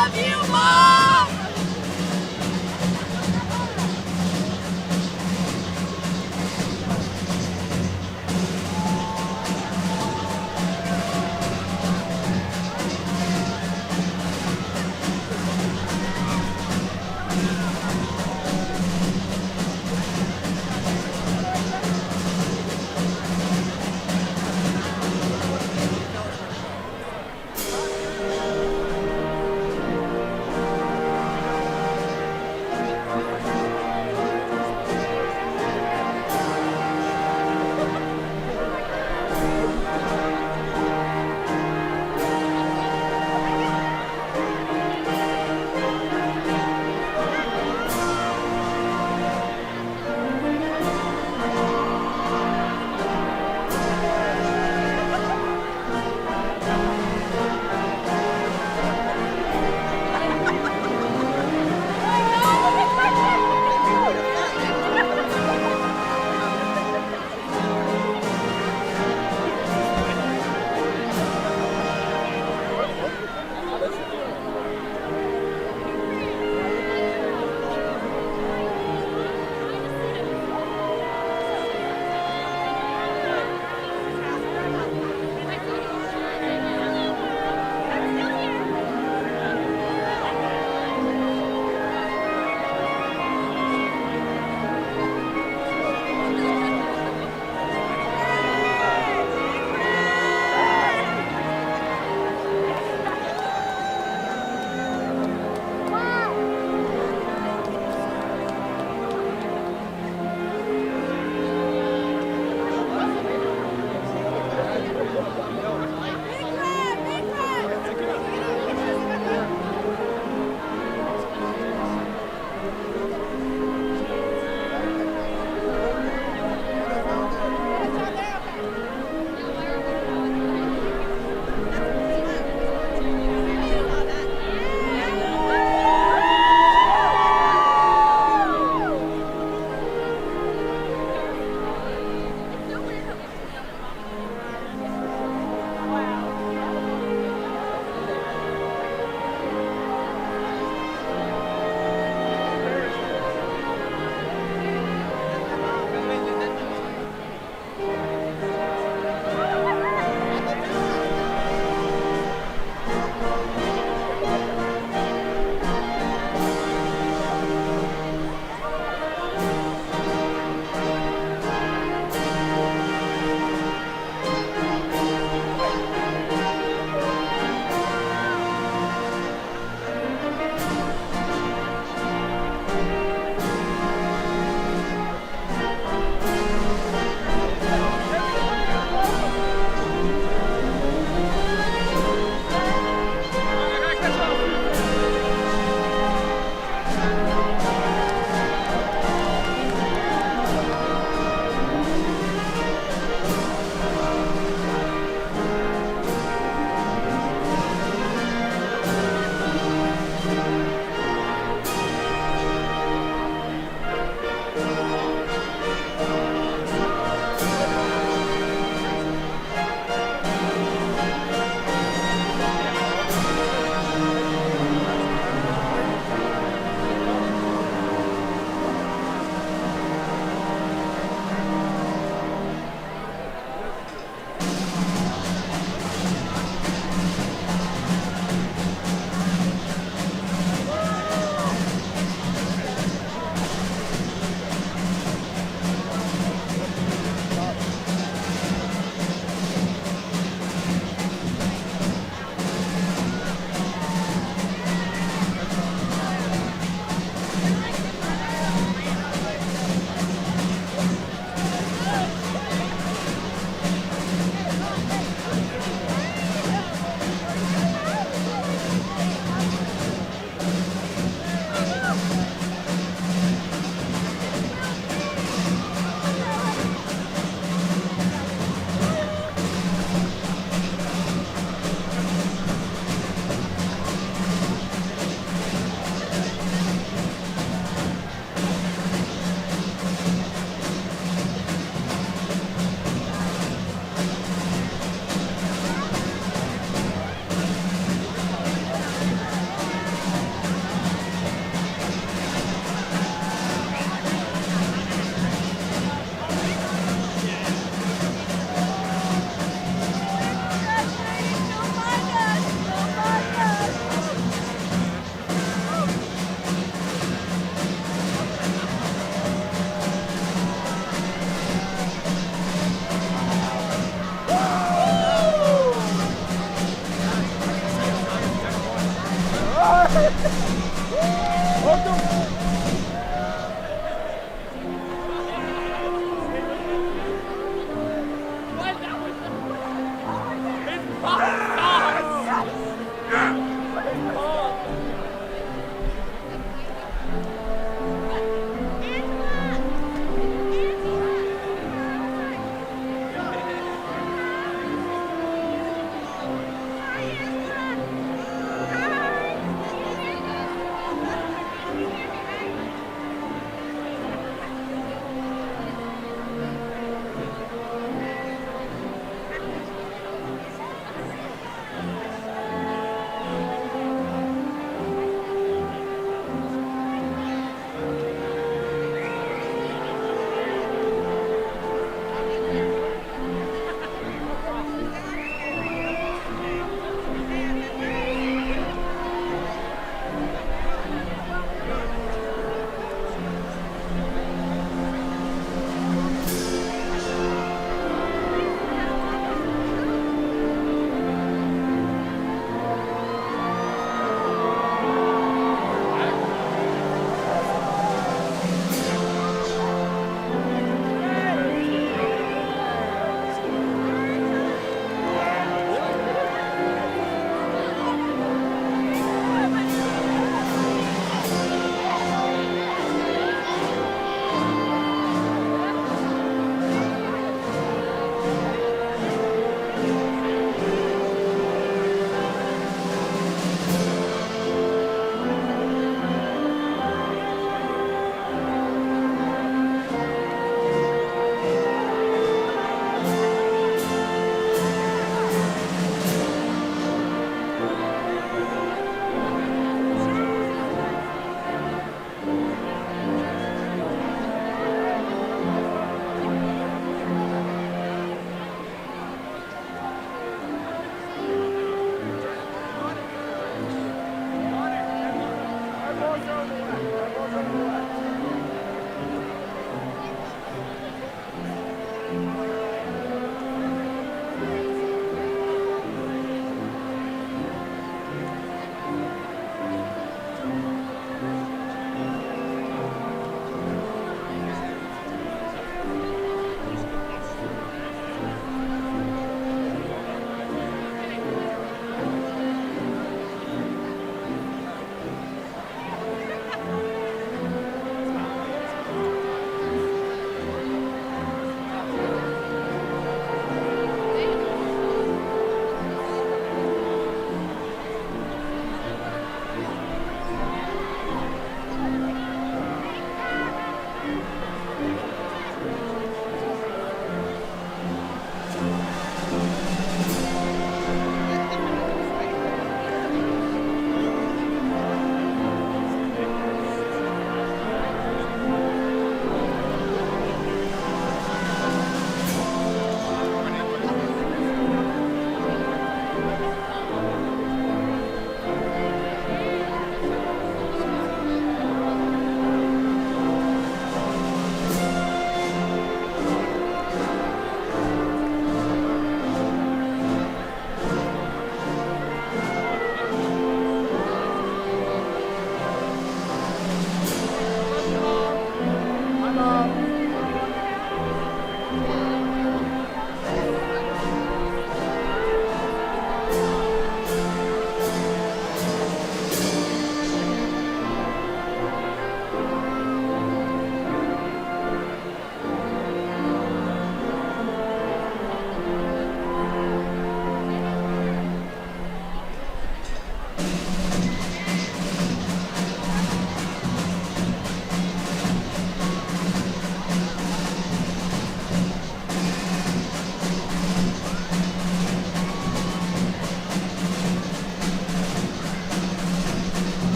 love you, Mom!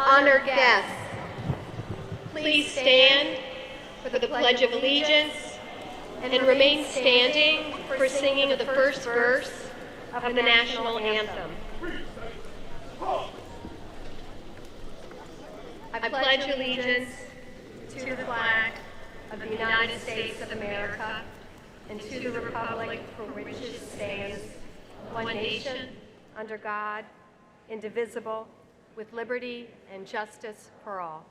honored guests, please stand for the Pledge of Allegiance and remain standing for singing of the first verse of the national anthem. I pledge allegiance to the flag of the United States of America and to the republic for which it stands, one nation, under God, indivisible, with liberty and justice for all.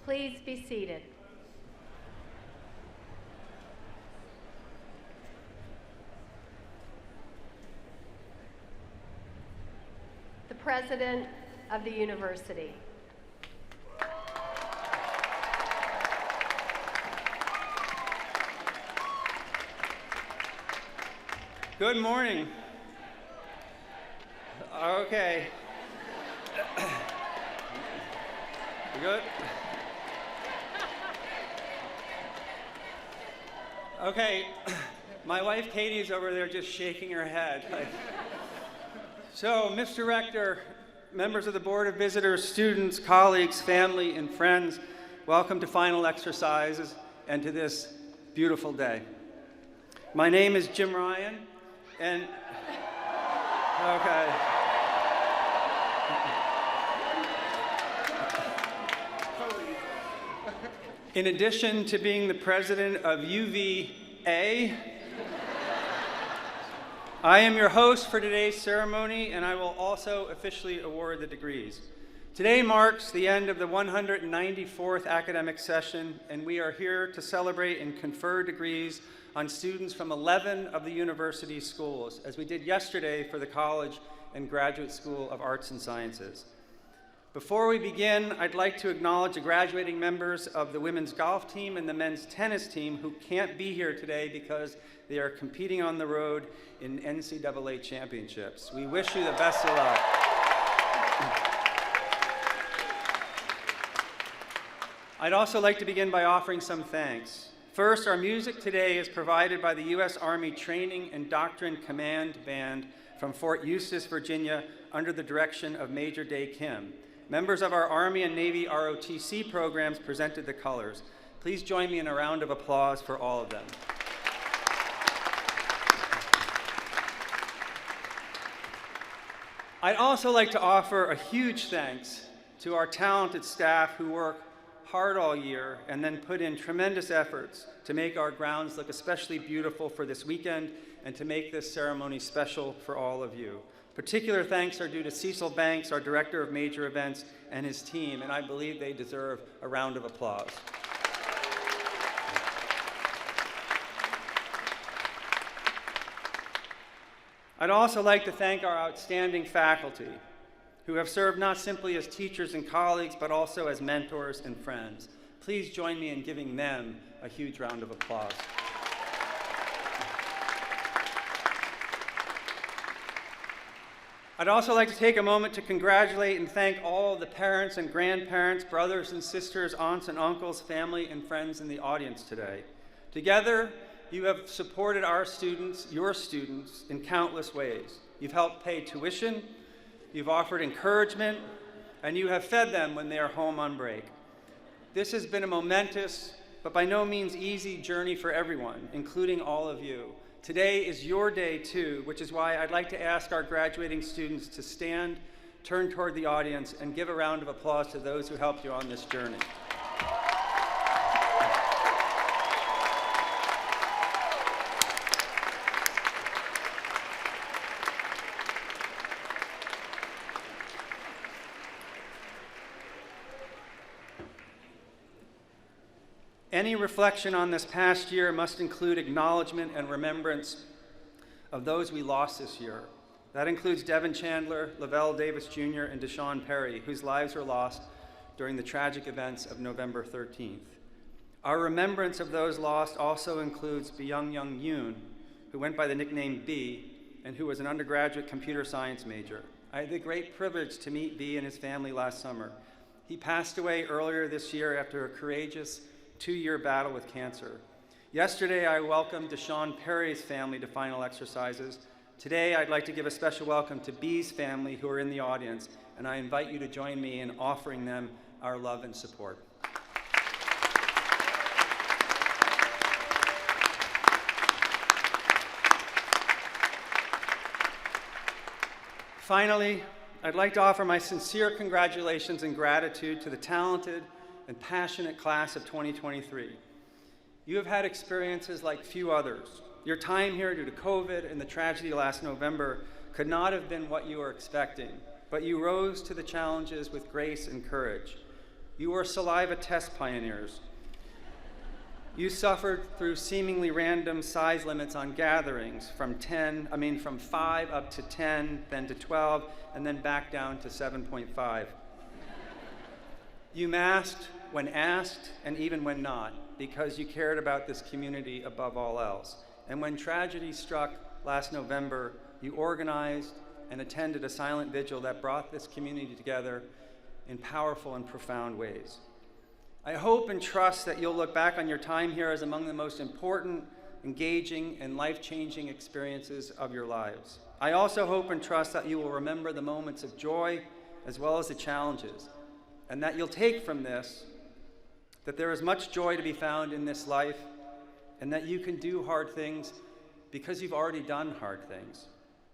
Please be seated. The President of the University. Good morning. Okay. You good? Okay, my wife Katie is over there just shaking her head. So, Mr. Rector, members of the Board of Visitors, students, colleagues, family, and friends, welcome to final exercises and to this beautiful day. My name is Jim Ryan, and okay. In addition to being the president of UVA, I am your host for today's ceremony, and I will also officially award the degrees. Today marks the end of the 194th academic session, and we are here to celebrate and confer degrees on students from 11 of the university schools, as we did yesterday for the College and Graduate School of Arts and Sciences. Before we begin, I'd like to acknowledge the graduating members of the women's golf team and the men's tennis team who can't be here today because they are competing on the road in NCAA championships. We wish you the best of luck. I'd also like to begin by offering some thanks. First, our music today is provided by the U.S. Army Training and Doctrine Command Band from Fort Eustis, Virginia, under the direction of Major Day Kim. Members of our Army and Navy ROTC programs presented the colors. Please join me in a round of applause for all of them. I'd also like to offer a huge thanks to our talented staff who work hard all year and then put in tremendous efforts to make our grounds look especially beautiful for this weekend and to make this ceremony special for all of you. Particular thanks are due to Cecil Banks, our Director of Major Events, and his team, and I believe they deserve a round of applause. I'd also like to thank our outstanding faculty, who have served not simply as teachers and colleagues, but also as mentors and friends. please join me in giving them a huge round of applause. I'd also like to take a moment to congratulate and thank all the parents and grandparents, brothers and sisters, aunts and uncles, family and friends in the audience today. Together, you have supported our students, your students, in countless ways. You've helped pay tuition, you've offered encouragement, and you have fed them when they are home on break. This has been a momentous, but by no means easy journey for everyone, including all of you. Today is your day too, which is why I'd like to ask our graduating students to stand, turn toward the audience, and give a round of applause to those who helped you on this journey. Any reflection on this past year must include acknowledgement and remembrance of those we lost this year. That includes Devin Chandler, Lavelle Davis Jr., and Deshaun Perry, whose lives were lost during the tragic events of November 13th. Our remembrance of those lost also includes Byung Young Yoon, who went by the nickname B, and who was an undergraduate computer science major. I had the great privilege to meet B and his family last summer. He passed away earlier this year after a courageous 2-year battle with cancer. Yesterday, I welcomed Deshaun Perry's family to final exercises. Today, I'd like to give a special welcome to B's family who are in the audience, and I invite you to join me in offering them our love and support. Finally, I'd like to offer my sincere congratulations and gratitude to the talented and passionate class of 2023. You have had experiences like few others. Your time here due to COVID and the tragedy last November could not have been what you were expecting, but you rose to the challenges with grace and courage. You were saliva test pioneers. You suffered through seemingly random size limits on gatherings from 5 up to 10, then to 12, and then back down to 7.5. You masked when asked and even when not, because you cared about this community above all else. And when tragedy struck last November, you organized and attended a silent vigil that brought this community together in powerful and profound ways. I hope and trust that you'll look back on your time here as among the most important, engaging, and life-changing experiences of your lives. I also hope and trust that you will remember the moments of joy as well as the challenges, and that you'll take from this that there is much joy to be found in this life, and that you can do hard things because you've already done hard things.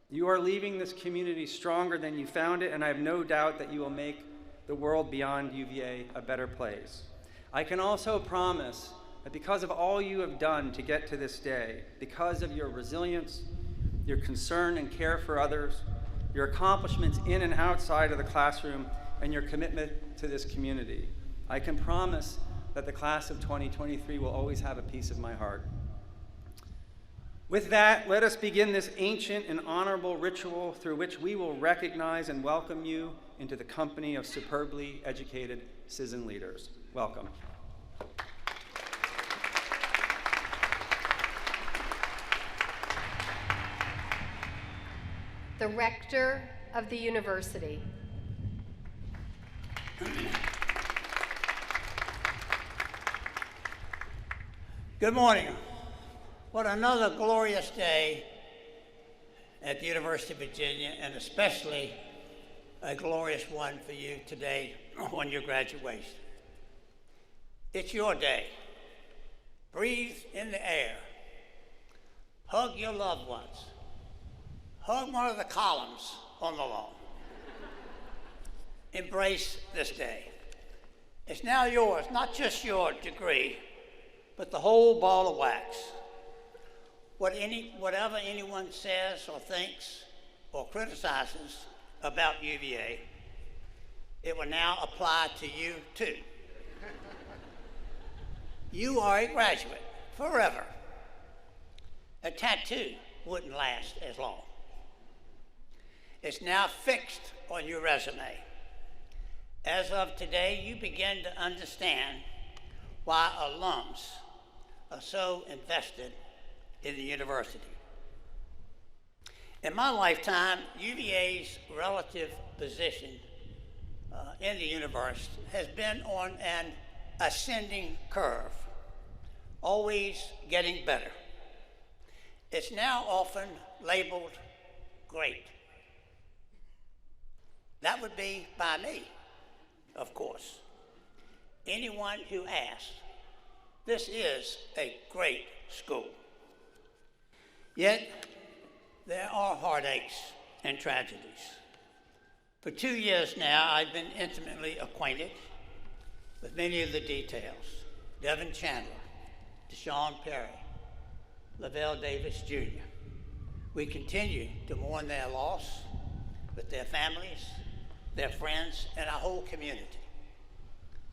You are leaving this community stronger than you found it, and I have no doubt that you will make the world beyond UVA a better place. I can also promise that because of all you have done to get to this day, because of your resilience, your concern and care for others, your accomplishments in and outside of the classroom, and your commitment to this community, I can promise that the class of 2023 will always have a piece of my heart. With that, let us begin this ancient and honorable ritual through which we will recognize and welcome you into the company of superbly educated citizen leaders. Welcome. The Rector of the University. Good morning. What another glorious day at the University of Virginia, and especially a glorious one for you today on your graduation. It's your day. Breathe in the air. Hug your loved ones. Hug one of the columns on the lawn. Embrace this day. It's now yours, not just your degree, but the whole ball of wax. Whatever anyone says or thinks or criticizes about UVA, it will now apply to you too. You are a graduate forever. A tattoo wouldn't last as long. It's now fixed on your resume. As of today, you begin to understand why alums are so invested in the university. In my lifetime, UVA's relative position in the universe has been on an ascending curve, always getting better. It's now often labeled great. That would be by me, of course. Anyone who asks, this is a great school. Yet, there are heartaches and tragedies. For 2 years now, I've been intimately acquainted with many of the details. Devin Chandler, Deshaun Perry, Lavelle Davis Jr. We continue to mourn their loss with their families, their friends, and our whole community.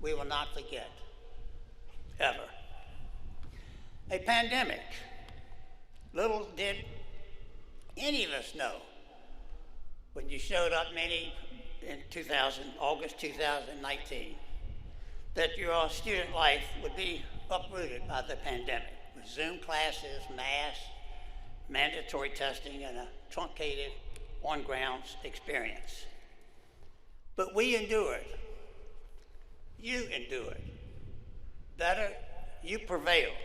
We will not forget, ever. A pandemic. Little did any of us know when you showed up many in August 2019, that your student life would be uprooted by the pandemic with Zoom classes, masks, mandatory testing, and a truncated on-grounds experience. But we endured. You endured. Better, you prevailed.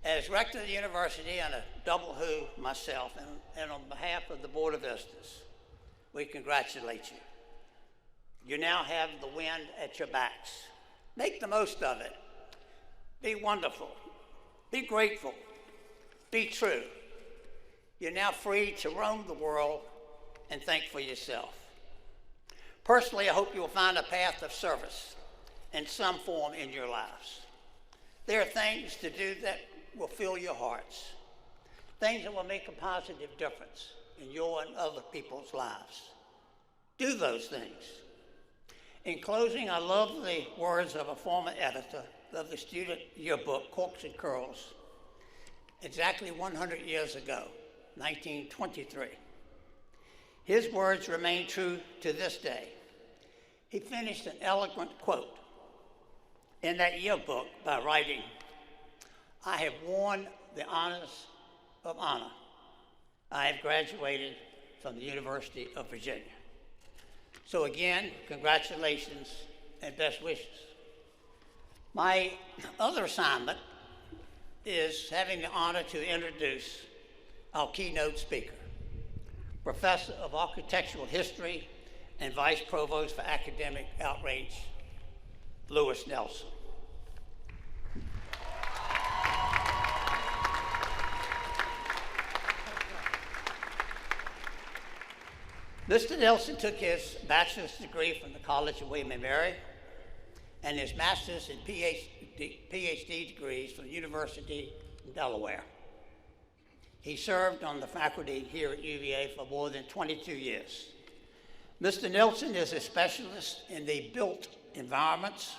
As rector of the university and a double who myself, and on behalf of the Board of Visitors, we congratulate you. You now have the wind at your backs. Make the most of it. Be wonderful. Be grateful. Be true. You're now free to roam the world and think for yourself. Personally, I hope you will find a path of service in some form in your lives. There are things to do that will fill your hearts, things that will make a positive difference in your and other people's lives. Do those things. In closing, I love the words of a former editor of the student yearbook, Corks and Curls, exactly 100 years ago, 1923. His words remain true to this day. He finished an eloquent quote in that yearbook by writing, I have worn the honors of honor. I have graduated from the University of Virginia. So again, congratulations and best wishes. My other assignment is having the honor to introduce our keynote speaker, Professor of Architectural History and Vice Provost for Academic Outreach, Lewis Nelson. Mr. Nelson took his bachelor's degree from the College of William & Mary and his master's and PhD degrees from the University of Delaware. He served on the faculty here at UVA for more than 22 years. Mr. Nelson is a specialist in the built environments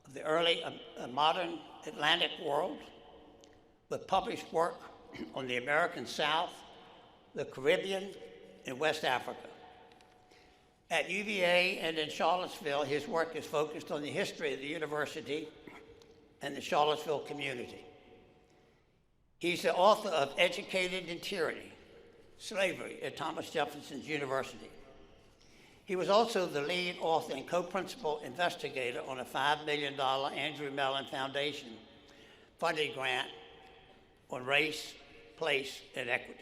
of the early modern Atlantic world, with published work on the American South, the Caribbean, and West Africa. At UVA and in Charlottesville, his work is focused on the history of the university and the Charlottesville community. He's the author of Educated in Tyranny, Slavery at Thomas Jefferson's University. He was also the lead author and co-principal investigator on a $5 million Andrew Mellon Foundation funding grant on race, place, and equity.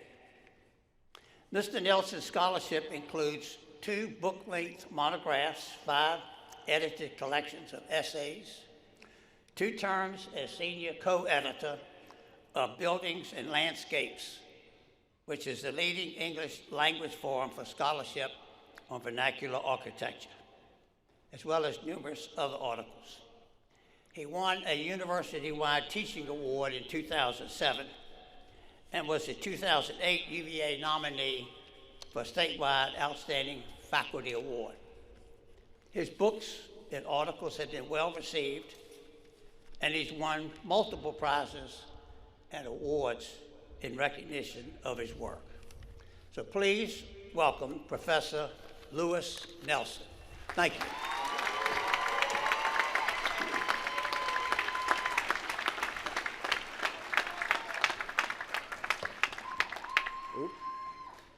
Mr. Nelson's scholarship includes 2 book-length monographs, 5 edited collections of essays, 2 terms as senior co-editor of Buildings and Landscapes, which is the leading English language forum for scholarship on vernacular architecture, as well as numerous other articles. He won a university-wide teaching award in 2007 and was the 2008 UVA nominee for a statewide Outstanding Faculty Award. His books and articles have been well received, and he's won multiple prizes and awards in recognition of his work. So please welcome Professor Lewis Nelson. Thank you.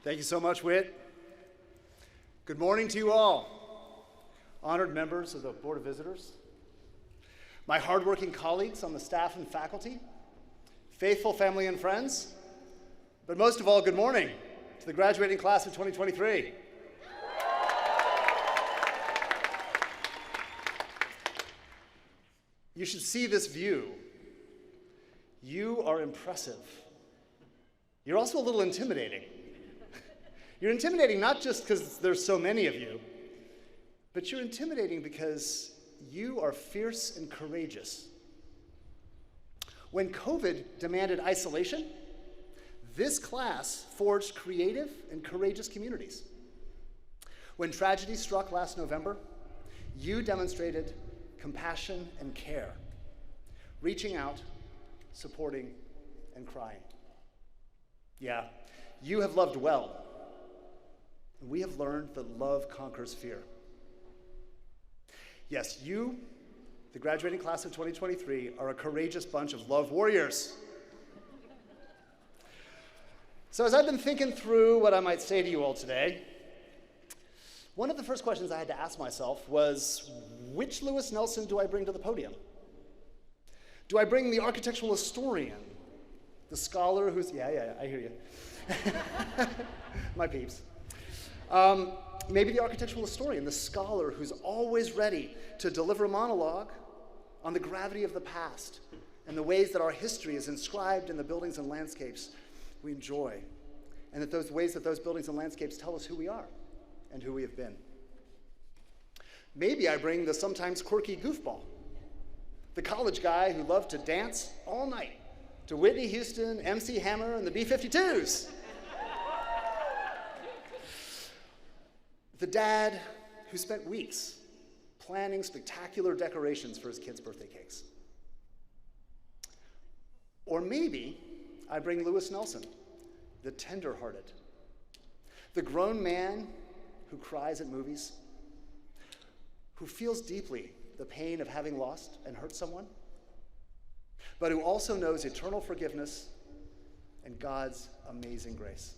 Thank you so much, Whit. Good morning to you all, honored members of the Board of Visitors, my hardworking colleagues on the staff and faculty, faithful family and friends, but most of all, good morning to the graduating class of 2023. You should see this view. You are impressive. You're also a little intimidating. You're intimidating not just because there's so many of you, but you're intimidating because you are fierce and courageous. When COVID demanded isolation, this class forged creative and courageous communities. When tragedy struck last November, you demonstrated compassion and care, reaching out, supporting, and crying. Yeah, you have loved well. And we have learned that love conquers fear. Yes, you, the graduating class of 2023, are a courageous bunch of love warriors. So as I've been thinking through what I might say to you all today, one of the first questions I had to ask myself was, which Lewis Nelson do I bring to the podium? Do I bring the architectural historian, the scholar who's, yeah, I hear you. My peeps. Maybe the architectural historian, the scholar who's always ready to deliver a monologue on the gravity of the past and the ways that our history is inscribed in the buildings and landscapes we enjoy, and that those ways that those buildings and landscapes tell us who we are and who we have been. Maybe I bring the sometimes quirky goofball, the college guy who loved to dance all night to Whitney Houston, MC Hammer, and the B-52s. The dad who spent weeks planning spectacular decorations for his kids' birthday cakes. Or maybe I bring Lewis Nelson, the tender-hearted, the grown man who cries at movies, who feels deeply the pain of having lost and hurt someone, but who also knows eternal forgiveness and God's amazing grace.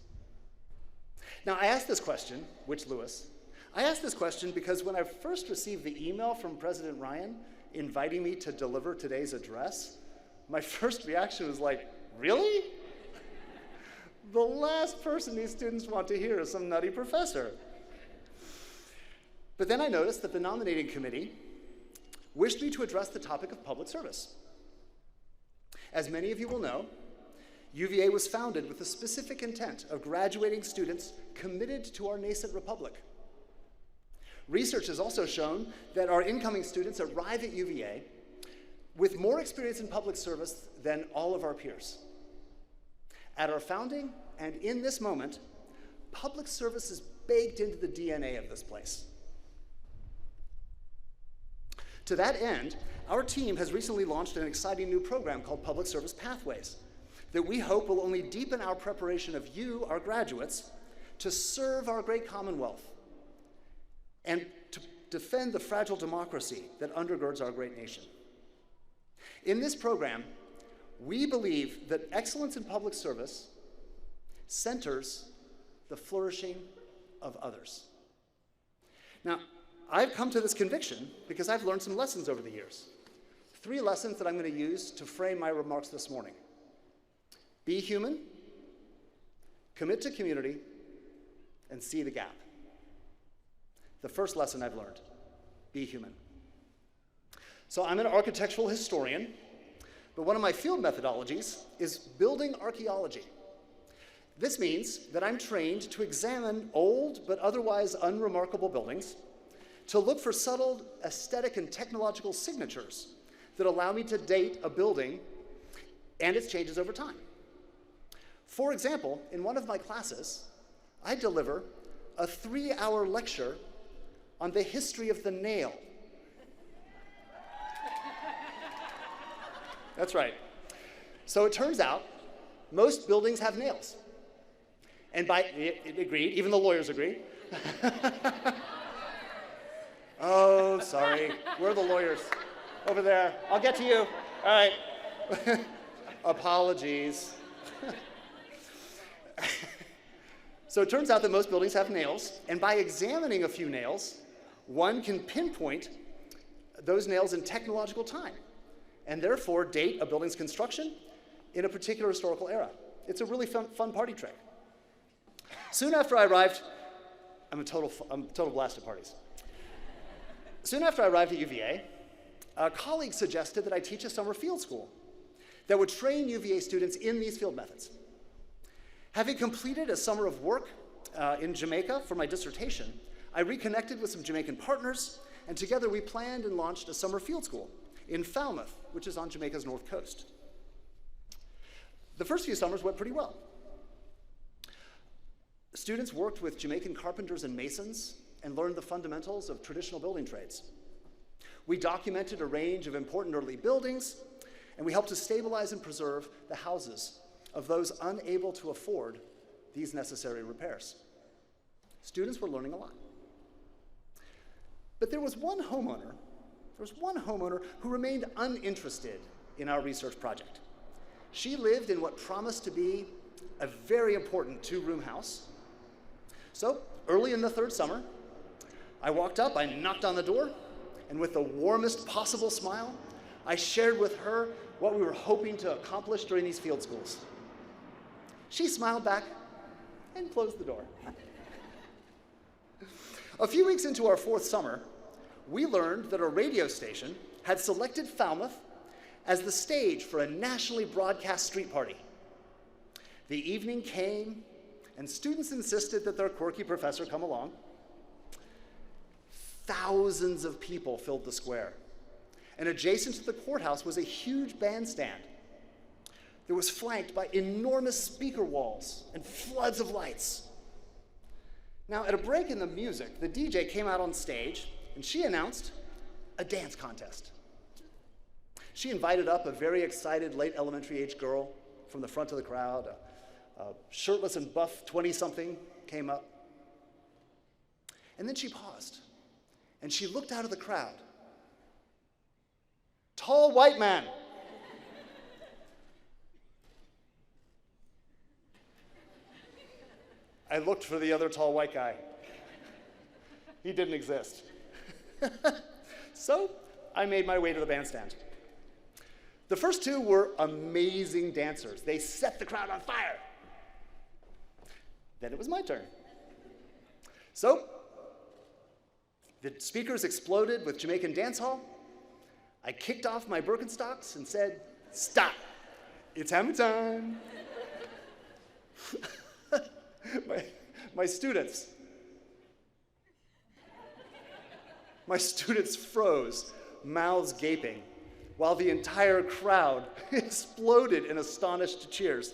Now, I asked this question, which Lewis? I asked this question because when I first received the email from President Ryan inviting me to deliver today's address, my first reaction was like, really? The last person these students want to hear is some nutty professor. But then I noticed that the nominating committee wished me to address the topic of public service. As many of you will know, UVA was founded with the specific intent of graduating students committed to our nascent republic. Research has also shown that our incoming students arrive at UVA with more experience in public service than all of our peers. At our founding and in this moment, public service is baked into the DNA of this place. To that end, our team has recently launched an exciting new program called Public Service Pathways that we hope will only deepen our preparation of you, our graduates, to serve our great Commonwealth and to defend the fragile democracy that undergirds our great nation. In this program, we believe that excellence in public service centers the flourishing of others. Now, I've come to this conviction because I've learned some lessons over the years. 3 lessons that I'm going to use to frame my remarks this morning. Be human, commit to community, and see the gap. The first lesson I've learned, be human. So I'm an architectural historian, but one of my field methodologies is building archaeology. This means that I'm trained to examine old but otherwise unremarkable buildings, to look for subtle aesthetic and technological signatures that allow me to date a building and its changes over time. For example, in one of my classes, I deliver a 3-hour lecture on the history of the nail. That's right. So it turns out most buildings have nails. And agreed, even the lawyers agree. Oh, sorry. Where are the lawyers? Over there. I'll get to you. All right. So it turns out that most buildings have nails, and by examining a few nails, one can pinpoint those nails in technological time, and therefore date a building's construction in a particular historical era. It's a really fun party trick. Soon after I arrived, I'm a total blast at parties. Soon after I arrived at UVA, a colleague suggested that I teach a summer field school that would train UVA students in these field methods. Having completed a summer of work in Jamaica for my dissertation, I reconnected with some Jamaican partners, and together we planned and launched a summer field school in Falmouth, which is on Jamaica's north coast. The first few summers went pretty well. Students worked with Jamaican carpenters and masons and learned the fundamentals of traditional building trades. We documented a range of important early buildings, and we helped to stabilize and preserve the houses of those unable to afford these necessary repairs. Students were learning a lot. But there was one homeowner who remained uninterested in our research project. She lived in what promised to be a very important two-room house. So early in the third summer, I walked up, I knocked on the door, and with the warmest possible smile, I shared with her what we were hoping to accomplish during these field schools. She smiled back and closed the door. A few weeks into our fourth summer, we learned that a radio station had selected Falmouth as the stage for a nationally broadcast street party. The evening came, and students insisted that their quirky professor come along. Thousands of people filled the square, and adjacent to the courthouse was a huge bandstand that was flanked by enormous speaker walls and floods of lights. Now, at a break in the music, the DJ came out on stage, and she announced a dance contest. She invited up a very excited late elementary age girl from the front of the crowd. A shirtless and buff 20-something came up. And then she paused, and she looked out of the crowd. Tall white man. I looked for the other tall white guy. He didn't exist. So I made my way to the bandstand. The first two were amazing dancers. They set the crowd on fire. Then it was my turn. So the speakers exploded with Jamaican dancehall. I kicked off my Birkenstocks and said, "Stop, it's hammer time." My students froze, mouths gaping, while the entire crowd exploded in astonished cheers.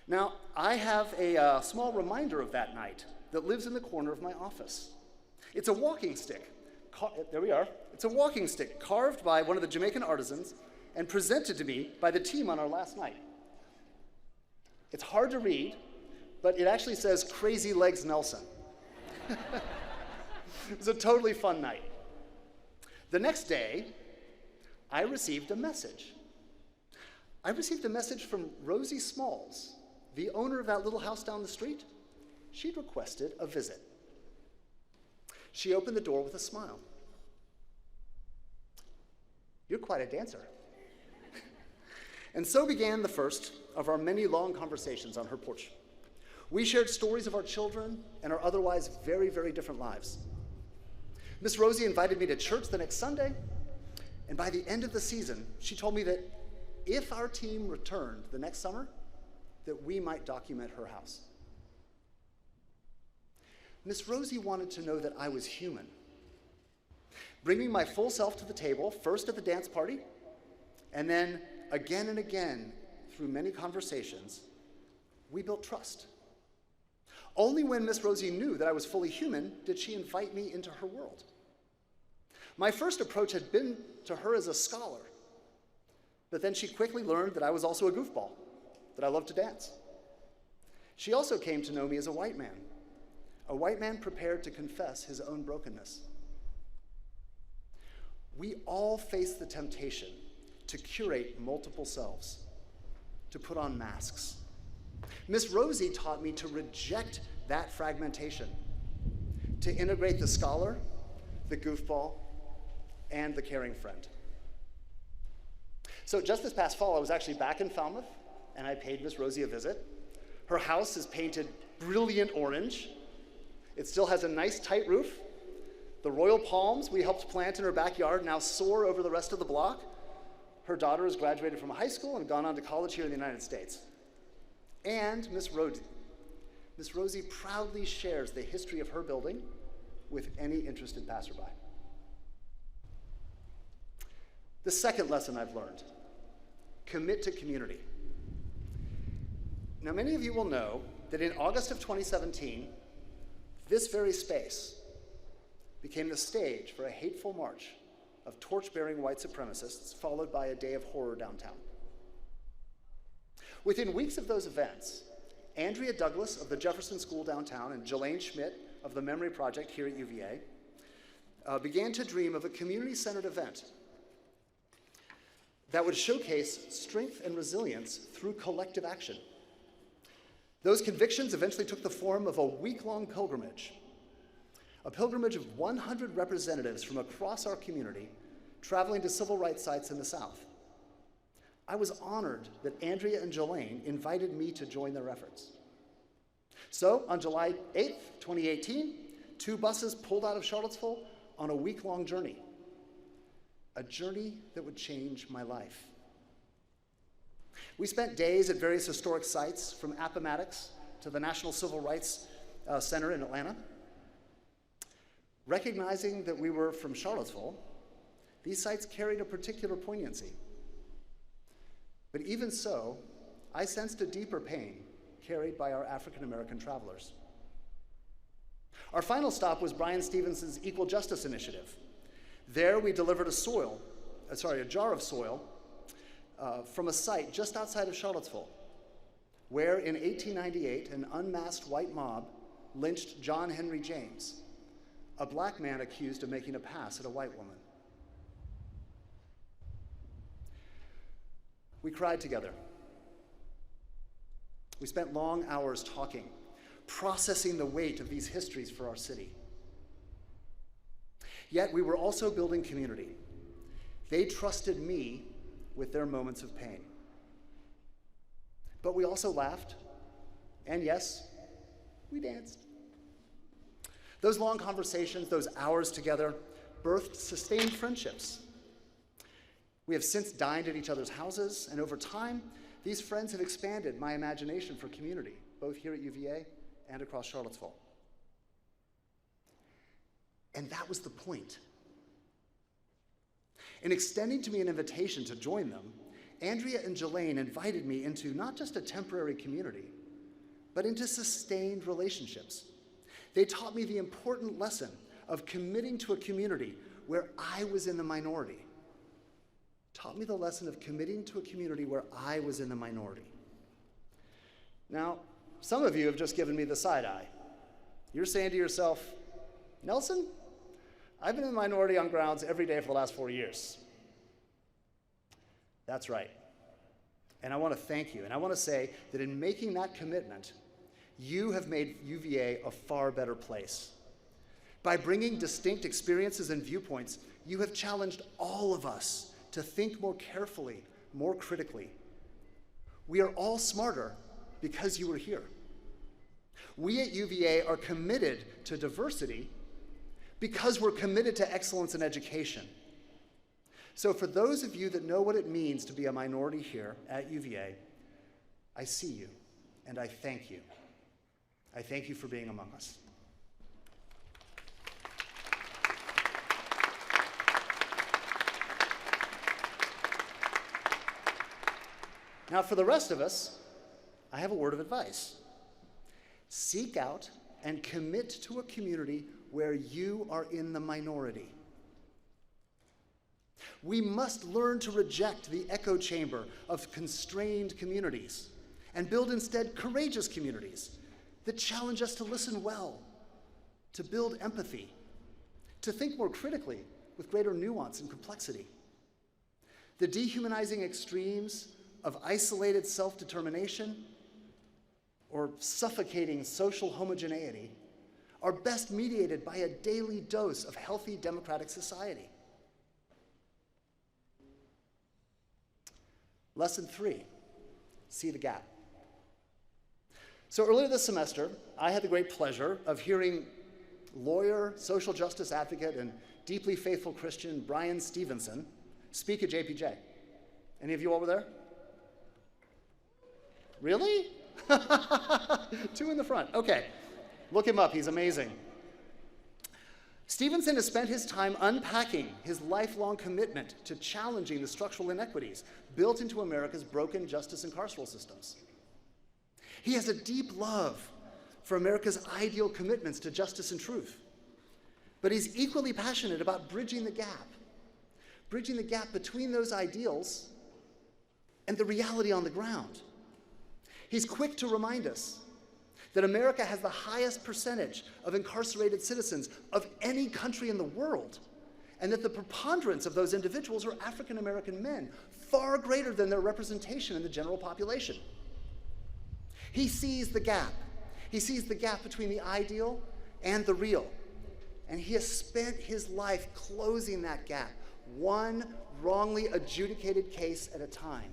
Now, I have a small reminder of that night that lives in the corner of my office. It's a walking stick. There we are. It's a walking stick carved by one of the Jamaican artisans and presented to me by the team on our last night. It's hard to read, but it actually says "Crazy Legs Nelson." It was a totally fun night. The next day, I received a message. I received a message from Rosie Smalls, the owner of that little house down the street. She'd requested a visit. She opened the door with a smile. "You're quite a dancer." And so began the first of our many long conversations on her porch. We shared stories of our children and our otherwise very, very different lives. Miss Rosie invited me to church the next Sunday, and by the end of the season, she told me that if our team returned the next summer, that we might document her house. Miss Rosie wanted to know that I was human. Bringing my full self to the table, first at the dance party, and then again and again through many conversations, we built trust. Only when Miss Rosie knew that I was fully human did she invite me into her world. My first approach had been to her as a scholar, but then she quickly learned that I was also a goofball, that I loved to dance. She also came to know me as a white man prepared to confess his own brokenness. We all face the temptation to curate multiple selves, to put on masks. Miss Rosie taught me to reject that fragmentation, to integrate the scholar, the goofball, and the caring friend. So just this past fall, I was actually back in Falmouth, and I paid Miss Rosie a visit. Her house is painted brilliant orange. It still has a nice tight roof. The royal palms we helped plant in her backyard now soar over the rest of the block. Her daughter has graduated from high school and gone on to college here in the United States. And Miss Rosie proudly shares the history of her building with any interested passerby. The second lesson I've learned: commit to community. Now, many of you will know that in August of 2017, this very space became the stage for a hateful march of torch-bearing white supremacists, followed by a day of horror downtown. Within weeks of those events, Andrea Douglas of the Jefferson School downtown and Jelaine Schmidt of the Memory Project here at UVA began to dream of a community-centered event that would showcase strength and resilience through collective action. Those convictions eventually took the form of a week-long pilgrimage, a pilgrimage of 100 representatives from across our community traveling to civil rights sites in the South. I was honored that Andrea and Jelaine invited me to join their efforts. So on July 8th, 2018, 2 buses pulled out of Charlottesville on a week-long journey, a journey that would change my life. We spent days at various historic sites, from Appomattox to the National Civil Rights Center in Atlanta. Recognizing that we were from Charlottesville, these sites carried a particular poignancy. But even so, I sensed a deeper pain carried by our African American travelers. Our final stop was Brian Stevenson's Equal Justice Initiative. There we delivered a jar of soil from a site just outside of Charlottesville, where in 1898 an unmasked white mob lynched John Henry James, a black man accused of making a pass at a white woman. We cried together. We spent long hours talking, processing the weight of these histories for our city. Yet we were also building community. They trusted me with their moments of pain. But we also laughed, and yes, we danced. Those long conversations, those hours together, birthed sustained friendships. We have since dined at each other's houses, and over time, these friends have expanded my imagination for community, both here at UVA and across Charlottesville. And that was the point. In extending to me an invitation to join them, Andrea and Jelaine invited me into not just a temporary community, but into sustained relationships. They taught me the important lesson of committing to a community where I was in the minority. Taught me the lesson of committing to a community where I was in the minority. Now, some of you have just given me the side eye. You're saying to yourself, Nelson, I've been in the minority on grounds every day for the last 4 years. That's right. And I want to thank you. And I want to say that in making that commitment, you have made UVA a far better place. By bringing distinct experiences and viewpoints, you have challenged all of us to think more carefully, more critically. We are all smarter because you were here. We at UVA are committed to diversity because we're committed to excellence in education. So for those of you that know what it means to be a minority here at UVA, I see you and I thank you. I thank you for being among us. Now, for the rest of us, I have a word of advice. Seek out and commit to a community where you are in the minority. We must learn to reject the echo chamber of constrained communities and build instead courageous communities that challenge us to listen well, to build empathy, to think more critically with greater nuance and complexity. The dehumanizing extremes of isolated self-determination or suffocating social homogeneity are best mediated by a daily dose of healthy democratic society. Lesson 3, see the gap. So earlier this semester, I had the great pleasure of hearing lawyer, social justice advocate, and deeply faithful Christian Brian Stevenson speak at JPJ. Any of you over there? Really? 2 in the front. Okay. Look him up. He's amazing. Stevenson has spent his time unpacking his lifelong commitment to challenging the structural inequities built into America's broken justice and carceral systems. He has a deep love for America's ideal commitments to justice and truth. But he's equally passionate about bridging the gap between those ideals and the reality on the ground. He's quick to remind us that America has the highest percentage of incarcerated citizens of any country in the world, and that the preponderance of those individuals are African American men, far greater than their representation in the general population. He sees the gap. He sees the gap between the ideal and the real. And he has spent his life closing that gap, one wrongly adjudicated case at a time.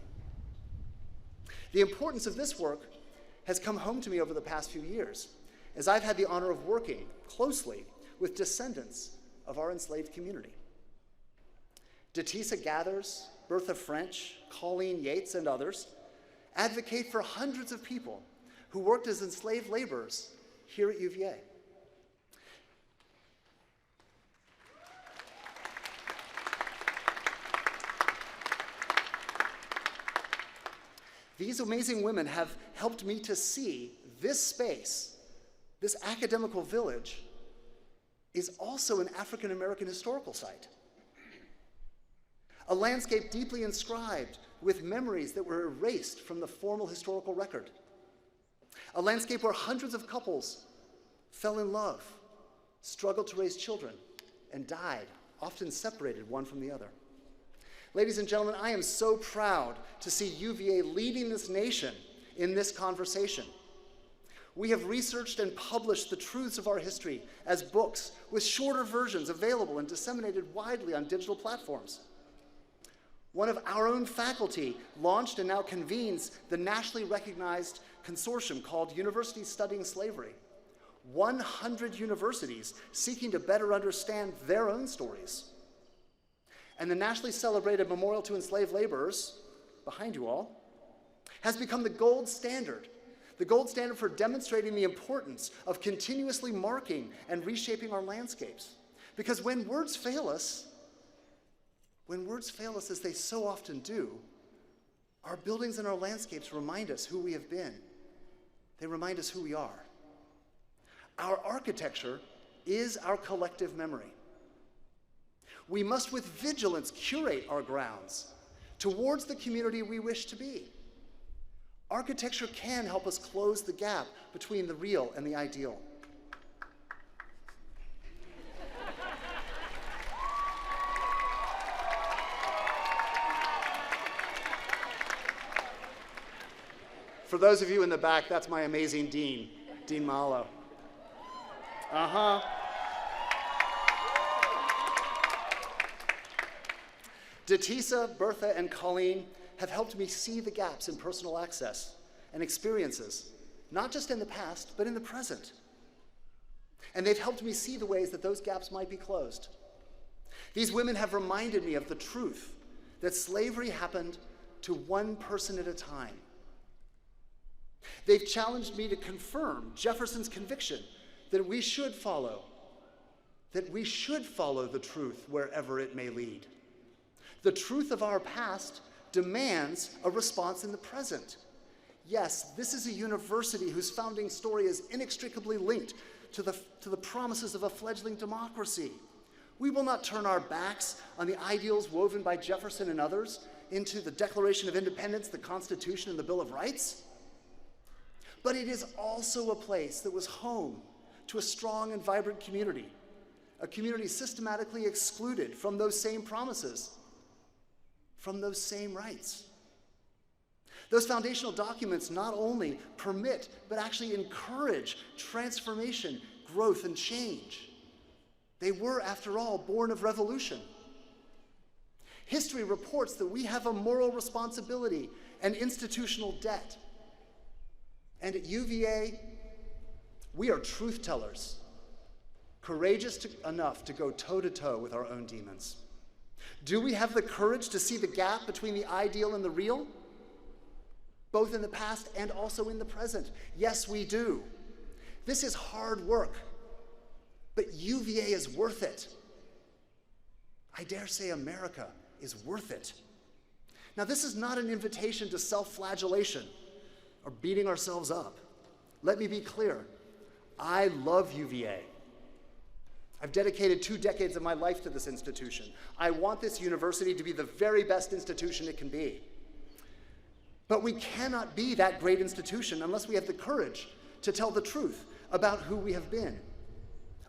The importance of this work has come home to me over the past few years, as I've had the honor of working closely with descendants of our enslaved community. Detisa Gathers, Bertha French, Colleen Yates, and others advocate for hundreds of people who worked as enslaved laborers here at UVA. These amazing women have helped me to see this space, this academical village, is also an African American historical site. A landscape deeply inscribed with memories that were erased from the formal historical record. A landscape where hundreds of couples fell in love, struggled to raise children, and died, often separated one from the other. Ladies and gentlemen, I am so proud to see UVA leading this nation in this conversation. We have researched and published the truths of our history as books with shorter versions available and disseminated widely on digital platforms. One of our own faculty launched and now convenes the nationally recognized consortium called Universities Studying Slavery. 100 universities seeking to better understand their own stories. And the nationally celebrated Memorial to Enslaved Laborers, behind you all, has become the gold standard for demonstrating the importance of continuously marking and reshaping our landscapes. Because when words fail us as they so often do, our buildings and our landscapes remind us who we have been. They remind us who we are. Our architecture is our collective memory. We must with vigilance curate our grounds towards the community we wish to be. Architecture can help us close the gap between the real and the ideal. For those of you in the back, that's my amazing dean, Dean Malo. Detisa, Bertha, and Colleen have helped me see the gaps in personal access and experiences, not just in the past, but in the present. And they've helped me see the ways that those gaps might be closed. These women have reminded me of the truth that slavery happened to one person at a time. They've challenged me to confirm Jefferson's conviction that we should follow the truth wherever it may lead. The truth of our past demands a response in the present. Yes, this is a university whose founding story is inextricably linked to the promises of a fledgling democracy. We will not turn our backs on the ideals woven by Jefferson and others into the Declaration of Independence, the Constitution, and the Bill of Rights. But it is also a place that was home to a strong and vibrant community, a community systematically excluded from those same promises, from those same rights. Those foundational documents not only permit, but actually encourage transformation, growth, and change. They were, after all, born of revolution. History reports that we have a moral responsibility and institutional debt. And at UVA, we are truth tellers, courageous enough to go toe-to-toe with our own demons. Do we have the courage to see the gap between the ideal and the real, both in the past and also in the present? Yes, we do. This is hard work, but UVA is worth it. I dare say America is worth it. Now, this is not an invitation to self-flagellation or beating ourselves up. Let me be clear. I love UVA. I've dedicated 2 decades of my life to this institution. I want this university to be the very best institution it can be. But we cannot be that great institution unless we have the courage to tell the truth about who we have been.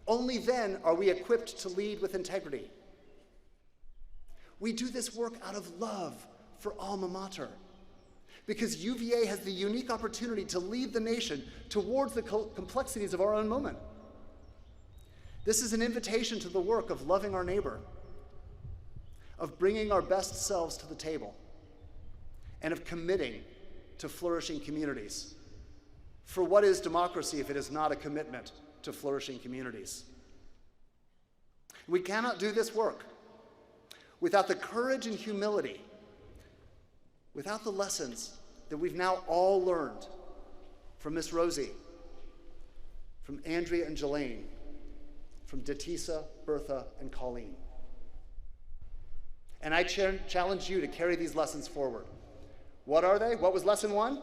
Only then are we equipped to lead with integrity. We do this work out of love for alma mater, because UVA has the unique opportunity to lead the nation towards the complexities of our own moment. This is an invitation to the work of loving our neighbor, of bringing our best selves to the table, and of committing to flourishing communities. For what is democracy if it is not a commitment to flourishing communities? We cannot do this work without the courage and humility, without the lessons that we've now all learned from Miss Rosie, from Andrea and Jelaine, from Datisa, Bertha, and Colleen. And I challenge you to carry these lessons forward. What are they? What was lesson 1?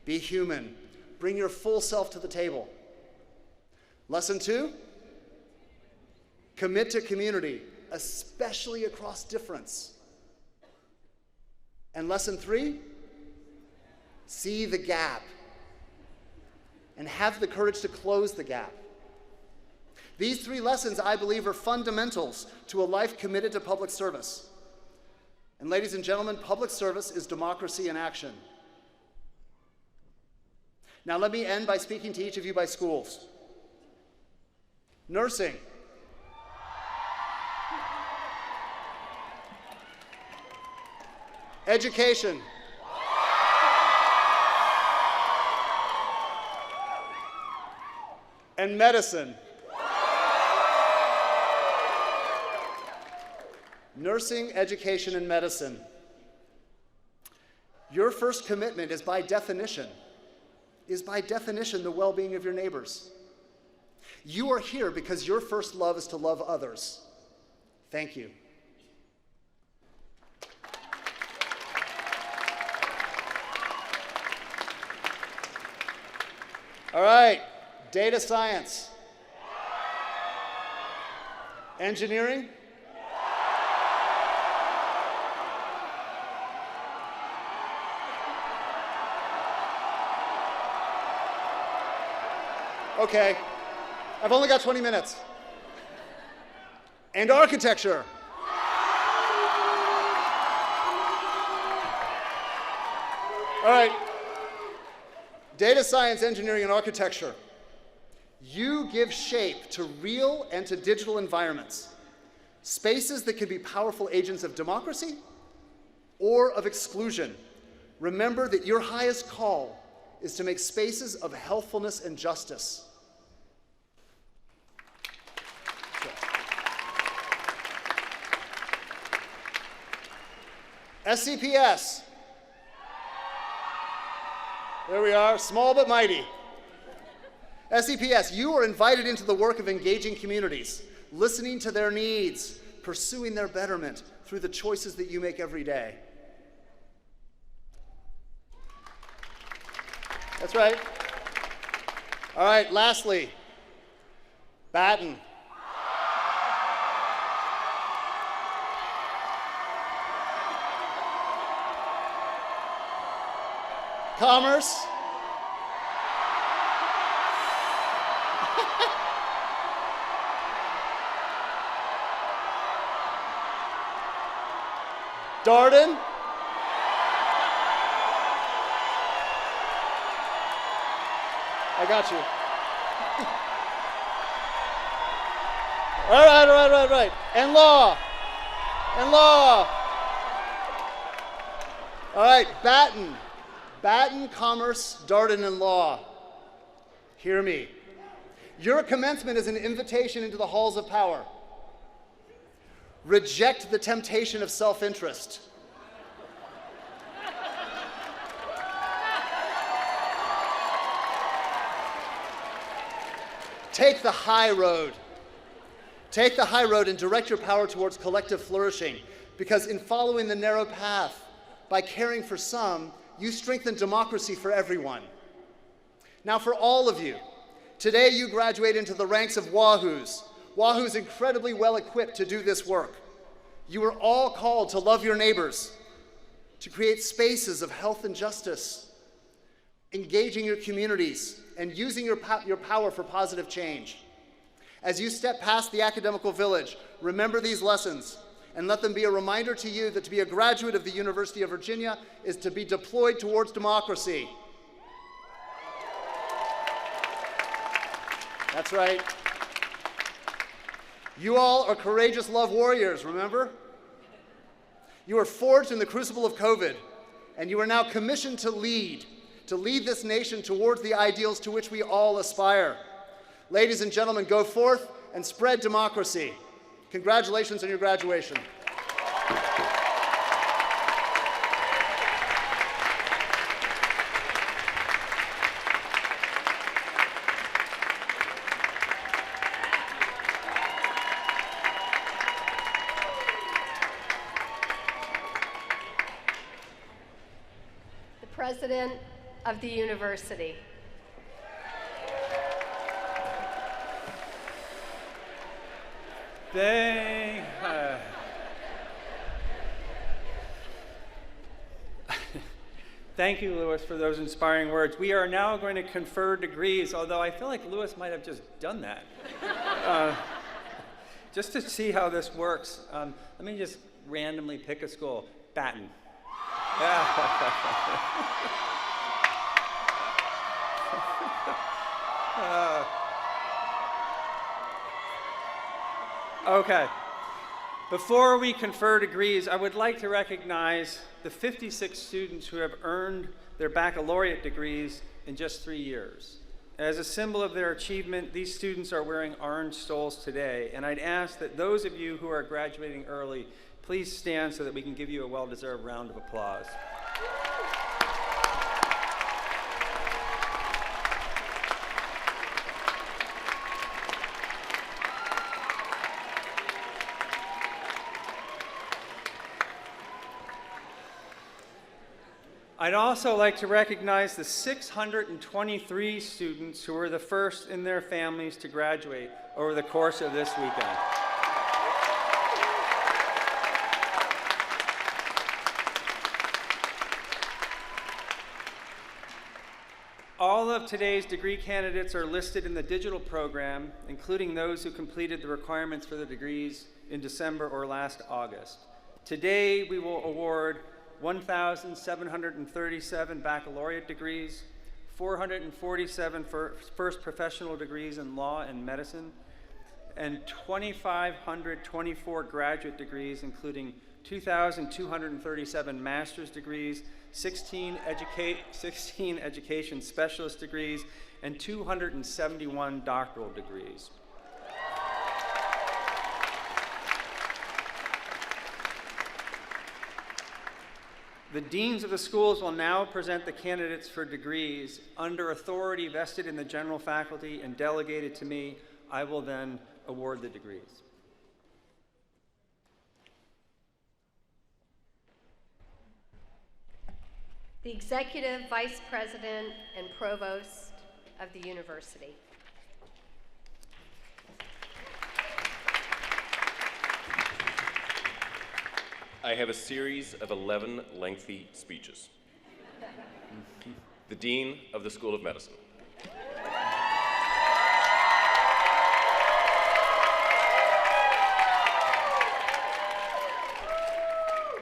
Be human. Bring your full self to the table. Lesson 2? Commit to community, especially across difference. And lesson 3? See the gap and have the courage to close the gap. These 3 lessons, I believe, are fundamentals to a life committed to public service. And ladies and gentlemen, public service is democracy in action. Now let me end by speaking to each of you by schools. Nursing. Education. And medicine. Nursing, education, and medicine. Your first commitment is by definition the well-being of your neighbors. You are here because your first love is to love others. Thank you. All right, data science. Engineering. Okay, I've only got 20 minutes. And architecture. All right, data science, engineering, and architecture. You give shape to real and to digital environments, spaces that can be powerful agents of democracy or of exclusion. Remember that your highest call is to make spaces of healthfulness and justice. SCPS. There we are, small but mighty. SCPS, you are invited into the work of engaging communities, listening to their needs, pursuing their betterment through the choices that you make every day. That's right. All right, lastly, Batten. Commerce. Darden. I got you. All right. And law. All right, Batten, Commerce, Darden, and Law. Hear me. Your commencement is an invitation into the halls of power. Reject the temptation of self-interest. Take the high road. Take the high road and direct your power towards collective flourishing, because in following the narrow path, by caring for some, you strengthen democracy for everyone. Now for all of you, today you graduate into the ranks of Wahoos. Wahoo's incredibly well equipped to do this work. You are all called to love your neighbors, to create spaces of health and justice, engaging your communities, and using your power for positive change. As you step past the academical village, remember these lessons and let them be a reminder to you that to be a graduate of the University of Virginia is to be deployed towards democracy. That's right. You all are courageous love warriors, remember? You are forged in the crucible of COVID, and you are now commissioned to lead this nation towards the ideals to which we all aspire. Ladies and gentlemen, go forth and spread democracy. Congratulations on your graduation. The President of the University. Thank you, Louis, for those inspiring words. We are now going to confer degrees, although I feel like Louis might have just done that. Just to see how this works, let me just randomly pick a school. Batten. Okay. Before we confer degrees, I would like to recognize the 56 students who have earned their baccalaureate degrees in just 3 years. As a symbol of their achievement, these students are wearing orange stoles today, and I'd ask that those of you who are graduating early, please stand so that we can give you a well-deserved round of applause. I'd also like to recognize the 623 students who were the first in their families to graduate over the course of this weekend. All of today's degree candidates are listed in the digital program, including those who completed the requirements for the degrees in December or last August. Today, we will award 1,737 baccalaureate degrees, 447 first professional degrees in law and medicine, and 2,524 graduate degrees, including 2,237 master's degrees, 16 education specialist degrees, and 271 doctoral degrees. The deans of the schools will now present the candidates for degrees. Under authority vested in the general faculty and delegated to me, I will then award the degrees. The Executive Vice President and Provost of the University. I have a series of 11 lengthy speeches. The Dean of the School of Medicine.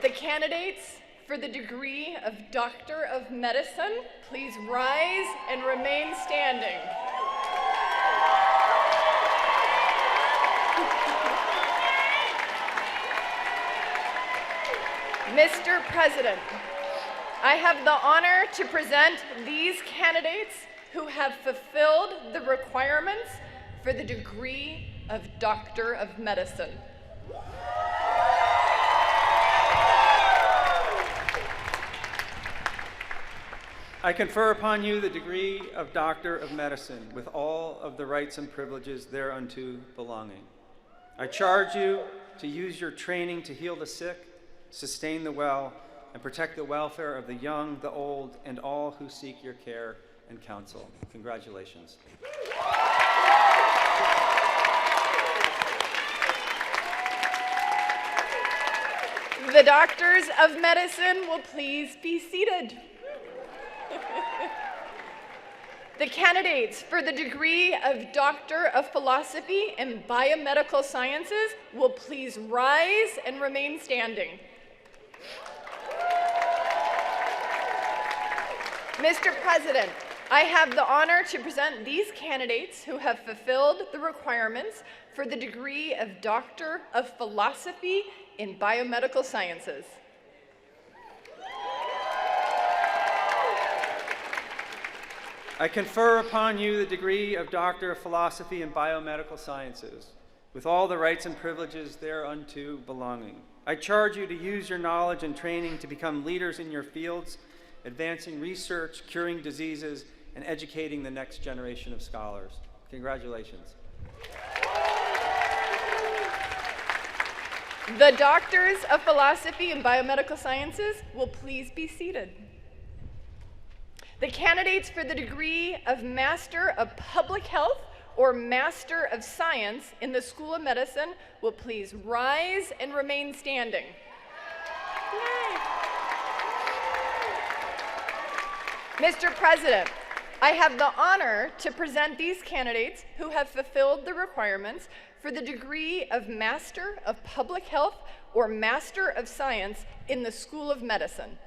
The candidates for the degree of Doctor of Medicine, please rise and remain standing. Mr. President, I have the honor to present these candidates who have fulfilled the requirements for the degree of Doctor of Medicine. I confer upon you the degree of Doctor of Medicine with all of the rights and privileges thereunto belonging. I charge you to use your training to heal the sick, sustain the well, and protect the welfare of the young, the old, and all who seek your care and counsel. Congratulations. The Doctors of Medicine will please be seated. The candidates for the degree of Doctor of Philosophy and Biomedical Sciences will please rise and remain standing. Mr. President, I have the honor to present these candidates who have fulfilled the requirements for the degree of Doctor of Philosophy in Biomedical Sciences. I confer upon you the degree of Doctor of Philosophy in Biomedical Sciences, with all the rights and privileges thereunto belonging. I charge you to use your knowledge and training to become leaders in your fields, advancing research, curing diseases, and educating the next generation of scholars. Congratulations. The Doctors of Philosophy and Biomedical Sciences will please be seated. The candidates for the degree of Master of Public Health or Master of Science in the School of Medicine will please rise and remain standing. Yay. Mr. President, I have the honor to present these candidates who have fulfilled the requirements for the degree of Master of Public Health or Master of Science in the School of Medicine.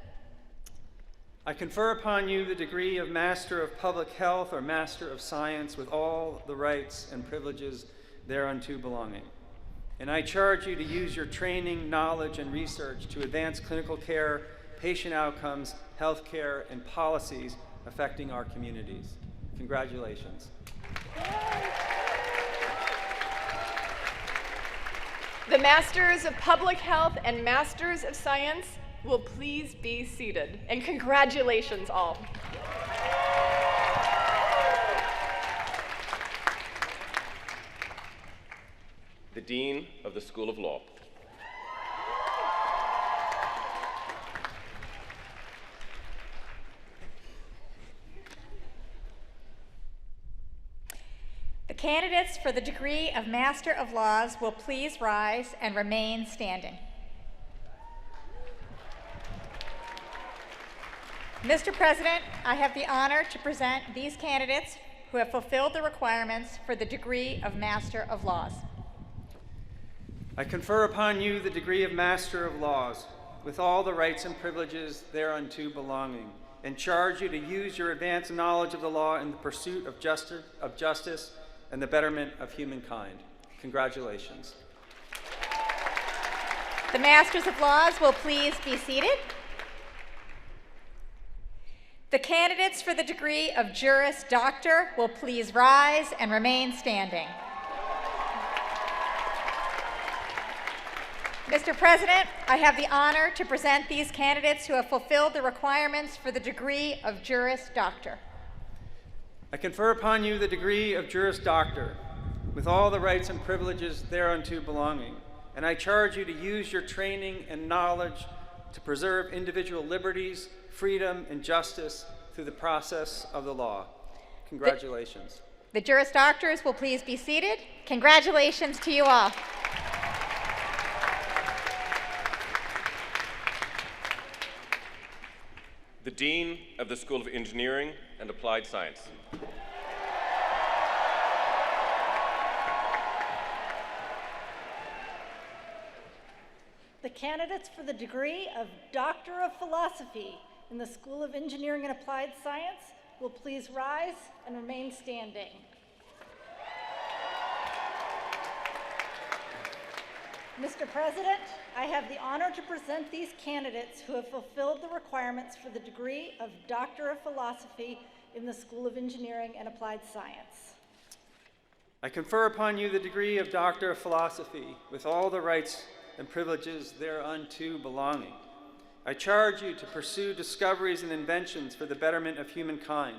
I confer upon you the degree of Master of Public Health or Master of Science with all the rights and privileges thereunto belonging. And I charge you to use your training, knowledge, and research to advance clinical care, patient outcomes, health care, and policies affecting our communities. Congratulations. The Masters of Public Health and Masters of Science will please be seated. And congratulations all. The Dean of the School of Law. The candidates for the degree of Master of Laws will please rise and remain standing. Mr. President, I have the honor to present these candidates who have fulfilled the requirements for the degree of Master of Laws. I confer upon you the degree of Master of Laws, with all the rights and privileges thereunto belonging, and charge you to use your advanced knowledge of the law in the pursuit of justice and the betterment of humankind. Congratulations. The Masters of Laws will please be seated. The candidates for the degree of Juris Doctor will please rise and remain standing. Mr. President, I have the honor to present these candidates who have fulfilled the requirements for the degree of Juris Doctor. I confer upon you the degree of Juris Doctor, with all the rights and privileges thereunto belonging, and I charge you to use your training and knowledge to preserve individual liberties, freedom, and justice through the process of the law. Congratulations. The Juris Doctors will please be seated. Congratulations to you all. The Dean of the School of Engineering and Applied Science. The candidates for the degree of Doctor of Philosophy in the School of Engineering and Applied Science will please rise and remain standing. Mr. President, I have the honor to present these candidates who have fulfilled the requirements for the degree of Doctor of Philosophy in the School of Engineering and Applied Science. I confer upon you the degree of Doctor of Philosophy with all the rights and privileges thereunto belonging. I charge you to pursue discoveries and inventions for the betterment of humankind,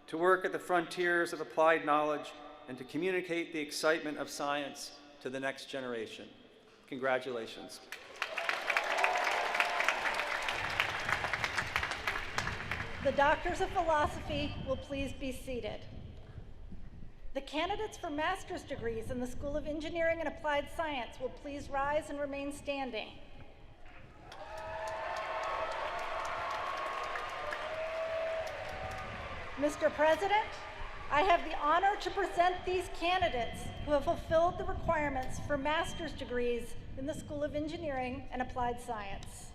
to work at the frontiers of applied knowledge, and to communicate the excitement of science to the next generation. Congratulations. The Doctors of Philosophy will please be seated. The candidates for master's degrees in the School of Engineering and Applied Science will please rise and remain standing. Mr. President, I have the honor to present these candidates who have fulfilled the requirements for master's degrees in the School of Engineering and Applied Science.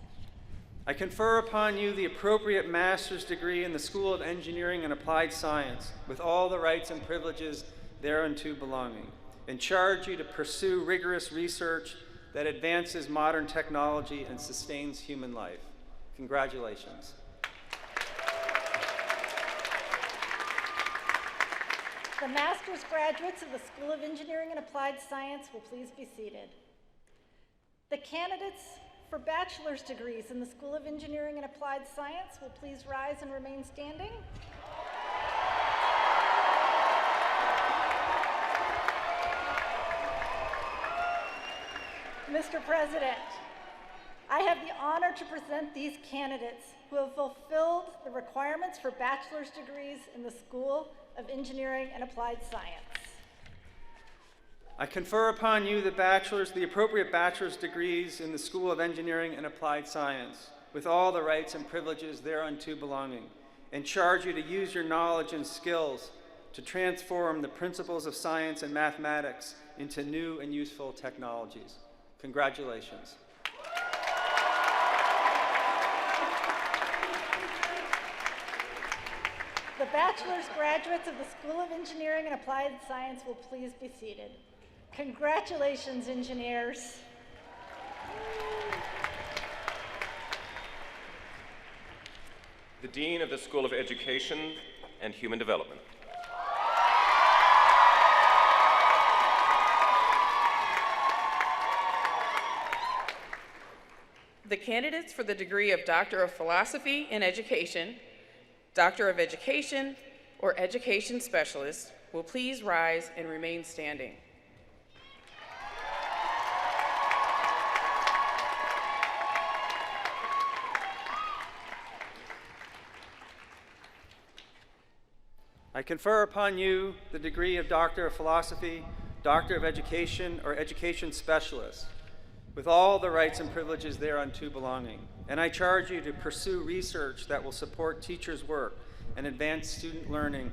I confer upon you the appropriate master's degree in the School of Engineering and Applied Science with all the rights and privileges thereunto belonging, and charge you to pursue rigorous research that advances modern technology and sustains human life. Congratulations. The master's graduates of the School of Engineering and Applied Science will please be seated. The candidates for bachelor's degrees in the School of Engineering and Applied Science will please rise and remain standing. Mr. President, I have the honor to present these candidates who have fulfilled the requirements for bachelor's degrees in the School of Engineering and Applied Science. I confer upon you the appropriate bachelor's degrees in the School of Engineering and Applied Science, with all the rights and privileges thereunto belonging, and charge you to use your knowledge and skills to transform the principles of science and mathematics into new and useful technologies. Congratulations. The bachelor's graduates of the School of Engineering and Applied Science will please be seated. Congratulations, engineers. The Dean of the School of Education and Human Development. The candidates for the degree of Doctor of Philosophy in Education, Doctor of Education, or Education Specialist will please rise and remain standing. I confer upon you the degree of Doctor of Philosophy, Doctor of Education, or Education Specialist, with all the rights and privileges thereunto belonging. And I charge you to pursue research that will support teachers' work and advance student learning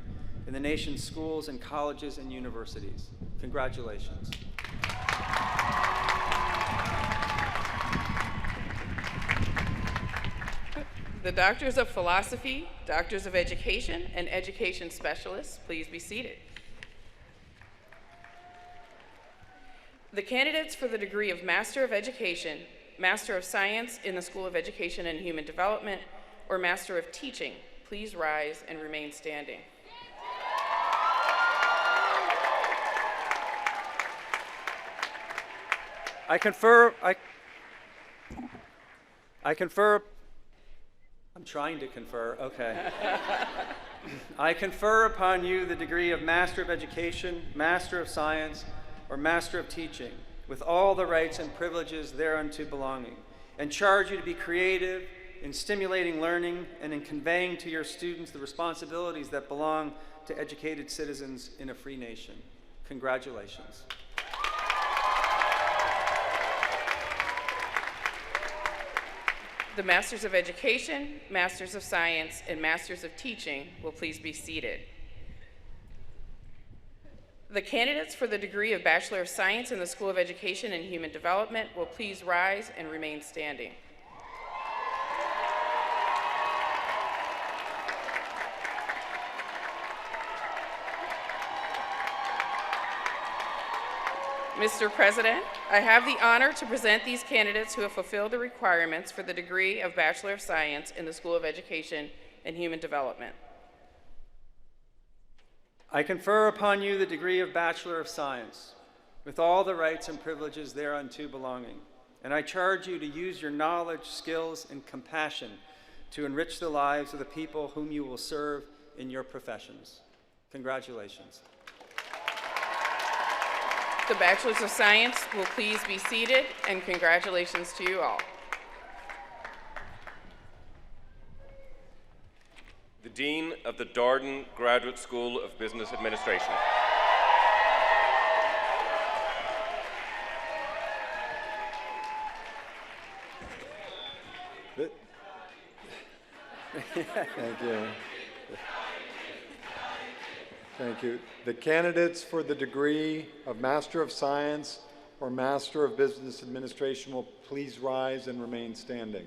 in the nation's schools and colleges and universities. Congratulations. The Doctors of Philosophy, Doctors of Education, and Education Specialists, please be seated. The candidates for the degree of Master of Education, Master of Science in the School of Education and Human Development, or Master of Teaching, please rise and remain standing. I'm trying to confer, okay. I confer upon you the degree of Master of Education, Master of Science, or Master of Teaching, with all the rights and privileges thereunto belonging, and charge you to be creative in stimulating learning and in conveying to your students the responsibilities that belong to educated citizens in a free nation. Congratulations. The Masters of Education, Masters of Science, and Masters of Teaching will please be seated. The candidates for the degree of Bachelor of Science in the School of Education and Human Development will please rise and remain standing. Mr. President, I have the honor to present these candidates who have fulfilled the requirements for the degree of Bachelor of Science in the School of Education and Human Development. I confer upon you the degree of Bachelor of Science, with all the rights and privileges thereunto belonging, and I charge you to use your knowledge, skills, and compassion to enrich the lives of the people whom you will serve in your professions. Congratulations. The Bachelors of Science will please be seated, and congratulations to you all. The Dean of the Darden Graduate School of Business Administration. Thank you. Thank you. The candidates for the degree of Master of Science or Master of Business Administration will please rise and remain standing.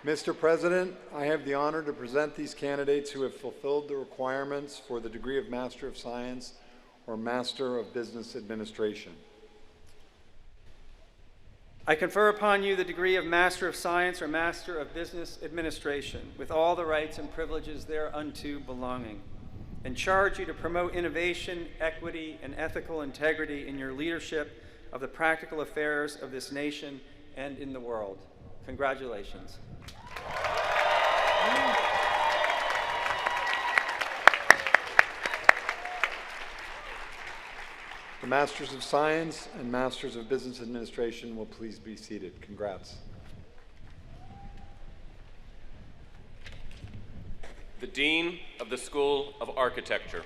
Mr. President, I have the honor to present these candidates who have fulfilled the requirements for the degree of Master of Science or Master of Business Administration. I confer upon you the degree of Master of Science or Master of Business Administration, with all the rights and privileges thereunto belonging, and charge you to promote innovation, equity, and ethical integrity in your leadership of the practical affairs of this nation and in the world. Congratulations. The Masters of Science and Masters of Business Administration will please be seated. Congrats. The Dean of the School of Architecture.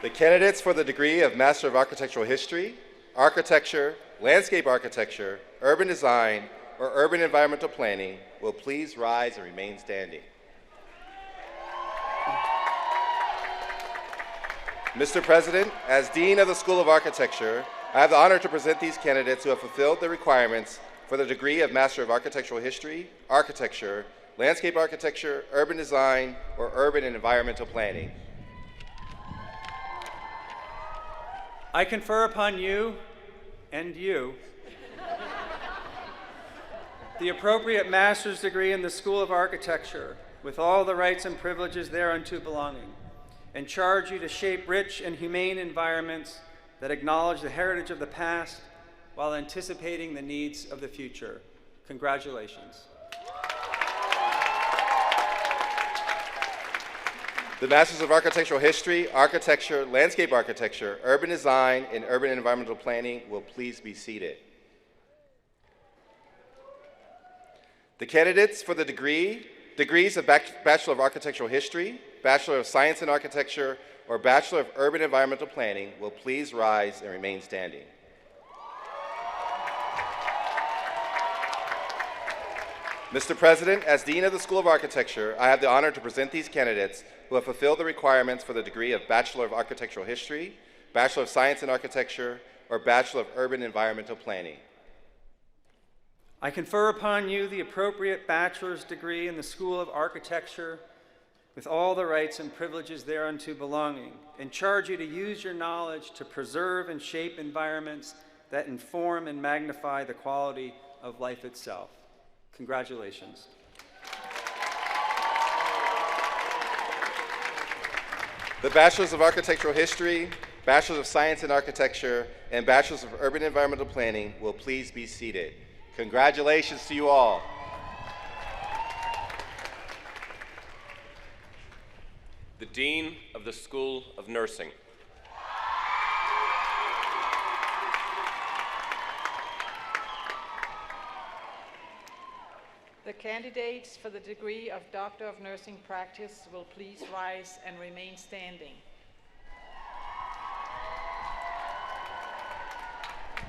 The candidates for the degree of Master of Architectural History, Architecture, Landscape Architecture, Urban Design, or Urban Environmental Planning will please rise and remain standing. Mr. President, as Dean of the School of Architecture, I have the honor to present these candidates who have fulfilled the requirements for the degree of Master of Architectural History, Architecture, Landscape Architecture, Urban Design, or Urban and Environmental Planning. I confer upon you and you the appropriate master's degree in the School of Architecture, with all the rights and privileges thereunto belonging, and charge you to shape rich and humane environments that acknowledge the heritage of the past while anticipating the needs of the future. Congratulations. The Masters of Architectural History, Architecture, Landscape Architecture, Urban Design, and Urban and Environmental Planning will please be seated. The candidates for the degrees of Bachelor of Architectural History, Bachelor of Science in Architecture, or Bachelor of Urban Environmental Planning will please rise and remain standing. Mr. President, as Dean of the School of Architecture, I have the honor to present these candidates who have fulfilled the requirements for the degree of Bachelor of Architectural History, Bachelor of Science in Architecture, or Bachelor of Urban Environmental Planning. I confer upon you the appropriate bachelor's degree in the School of Architecture, with all the rights and privileges thereunto belonging, and charge you to use your knowledge to preserve and shape environments that inform and magnify the quality of life itself. Congratulations. The Bachelors of Architectural History, Bachelors of Science in Architecture, and Bachelors of Urban Environmental Planning will please be seated. Congratulations to you all. The Dean of the School of Nursing. The candidates for the degree of Doctor of Nursing Practice will please rise and remain standing.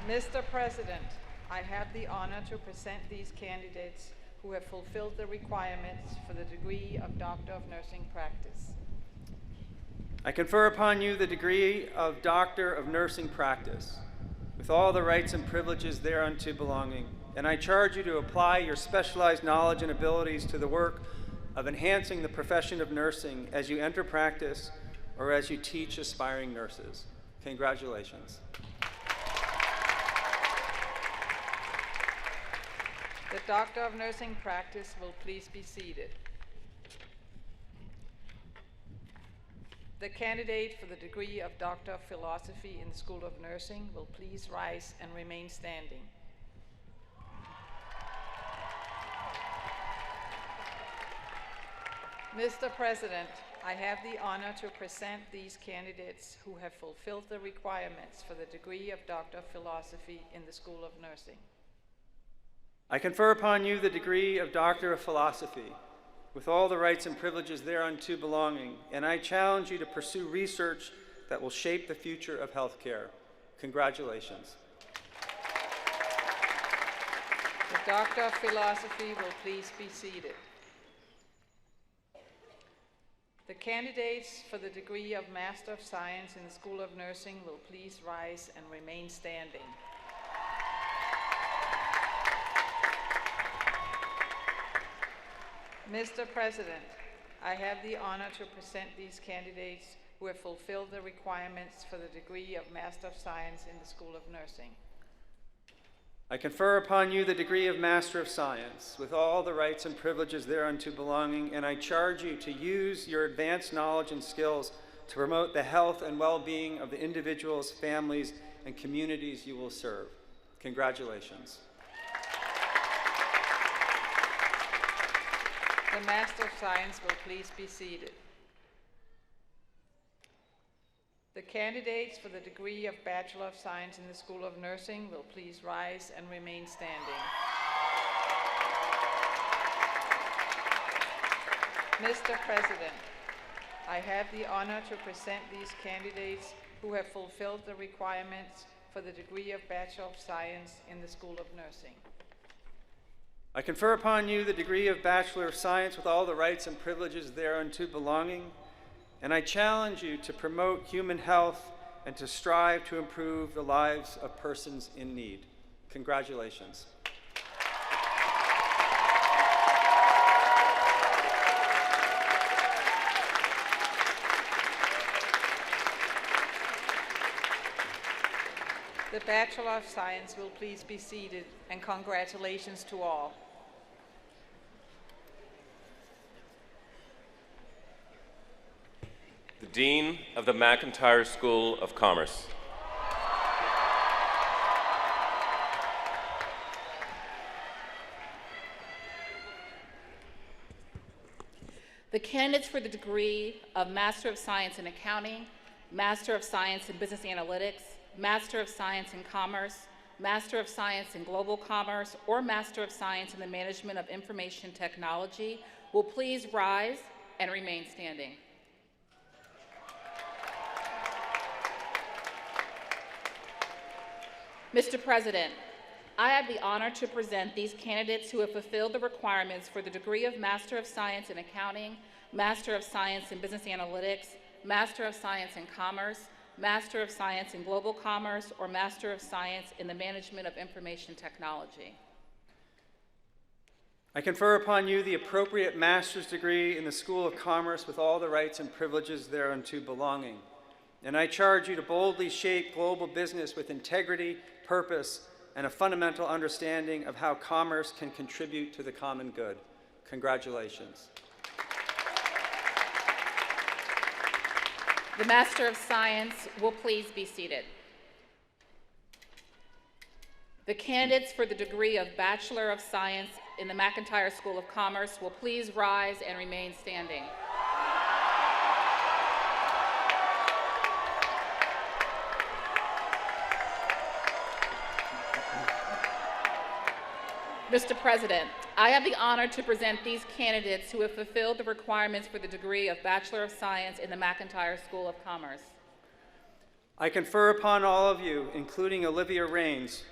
Mr. President, I have the honor to present these candidates who have fulfilled the requirements for the degree of Doctor of Nursing Practice. I confer upon you the degree of Doctor of Nursing Practice, with all the rights and privileges thereunto belonging, and I charge you to apply your specialized knowledge and abilities to the work of enhancing the profession of nursing as you enter practice or as you teach aspiring nurses. Congratulations. The Doctor of Nursing Practice will please be seated. The candidate for the degree of Doctor of Philosophy in the School of Nursing will please rise and remain standing. Mr. President, I have the honor to present these candidates who have fulfilled the requirements for the degree of Doctor of Philosophy in the School of Nursing. I confer upon you the degree of Doctor of Philosophy, with all the rights and privileges thereunto belonging, and I challenge you to pursue research that will shape the future of healthcare. Congratulations. The Doctor of Philosophy will please be seated. The candidates for the degree of Master of Science in the School of Nursing will please rise and remain standing. Mr. President, I have the honor to present these candidates who have fulfilled the requirements for the degree of Master of Science in the School of Nursing. I confer upon you the degree of Master of Science, with all the rights and privileges thereunto belonging, and I charge you to use your advanced knowledge and skills to promote the health and well-being of the individuals, families, and communities you will serve. Congratulations. The Master of Science will please be seated. The candidates for the degree of Bachelor of Science in the School of Nursing will please rise and remain standing. Mr. President, I have the honor to present these candidates who have fulfilled the requirements for the degree of Bachelor of Science in the School of Nursing. I confer upon you the degree of Bachelor of Science with all the rights and privileges thereunto belonging, and I challenge you to promote human health and to strive to improve the lives of persons in need. Congratulations. The Bachelor of Science will please be seated, and congratulations to all. The Dean of the McIntire School of Commerce. The candidates for the degree of Master of Science in Accounting, Master of Science in Business Analytics, Master of Science in Commerce, Master of Science in Global Commerce, or Master of Science in the Management of Information Technology will please rise and remain standing. Mr. President, I have the honor to present these candidates who have fulfilled the requirements for the degree of Master of Science in Accounting, Master of Science in Business Analytics, Master of Science in Commerce, Master of Science in Global Commerce, or Master of Science in the Management of Information Technology. I confer upon you the appropriate master's degree in the School of Commerce with all the rights and privileges thereunto belonging. And I charge you to boldly shape global business with integrity, purpose, and a fundamental understanding of how commerce can contribute to the common good. Congratulations. The Master of Science will please be seated. The candidates for the degree of Bachelor of Science in the McIntire School of Commerce will please rise and remain standing. Mr. President, I have the honor to present these candidates who have fulfilled the requirements for the degree of Bachelor of Science in the McIntire School of Commerce. I confer upon all of you, including Olivia Raines,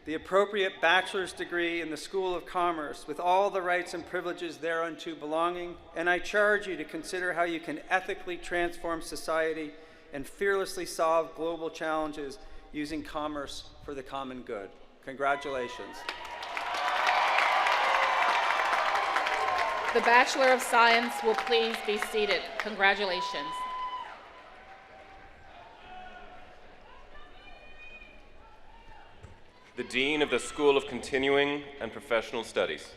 the appropriate bachelor's degree in the School of Commerce with all the rights and privileges thereunto belonging, and I charge you to consider how you can ethically transform society and fearlessly solve global challenges using commerce for the common good. Congratulations. The Bachelor of Science will please be seated. Congratulations. The Dean of the School of Continuing and Professional Studies.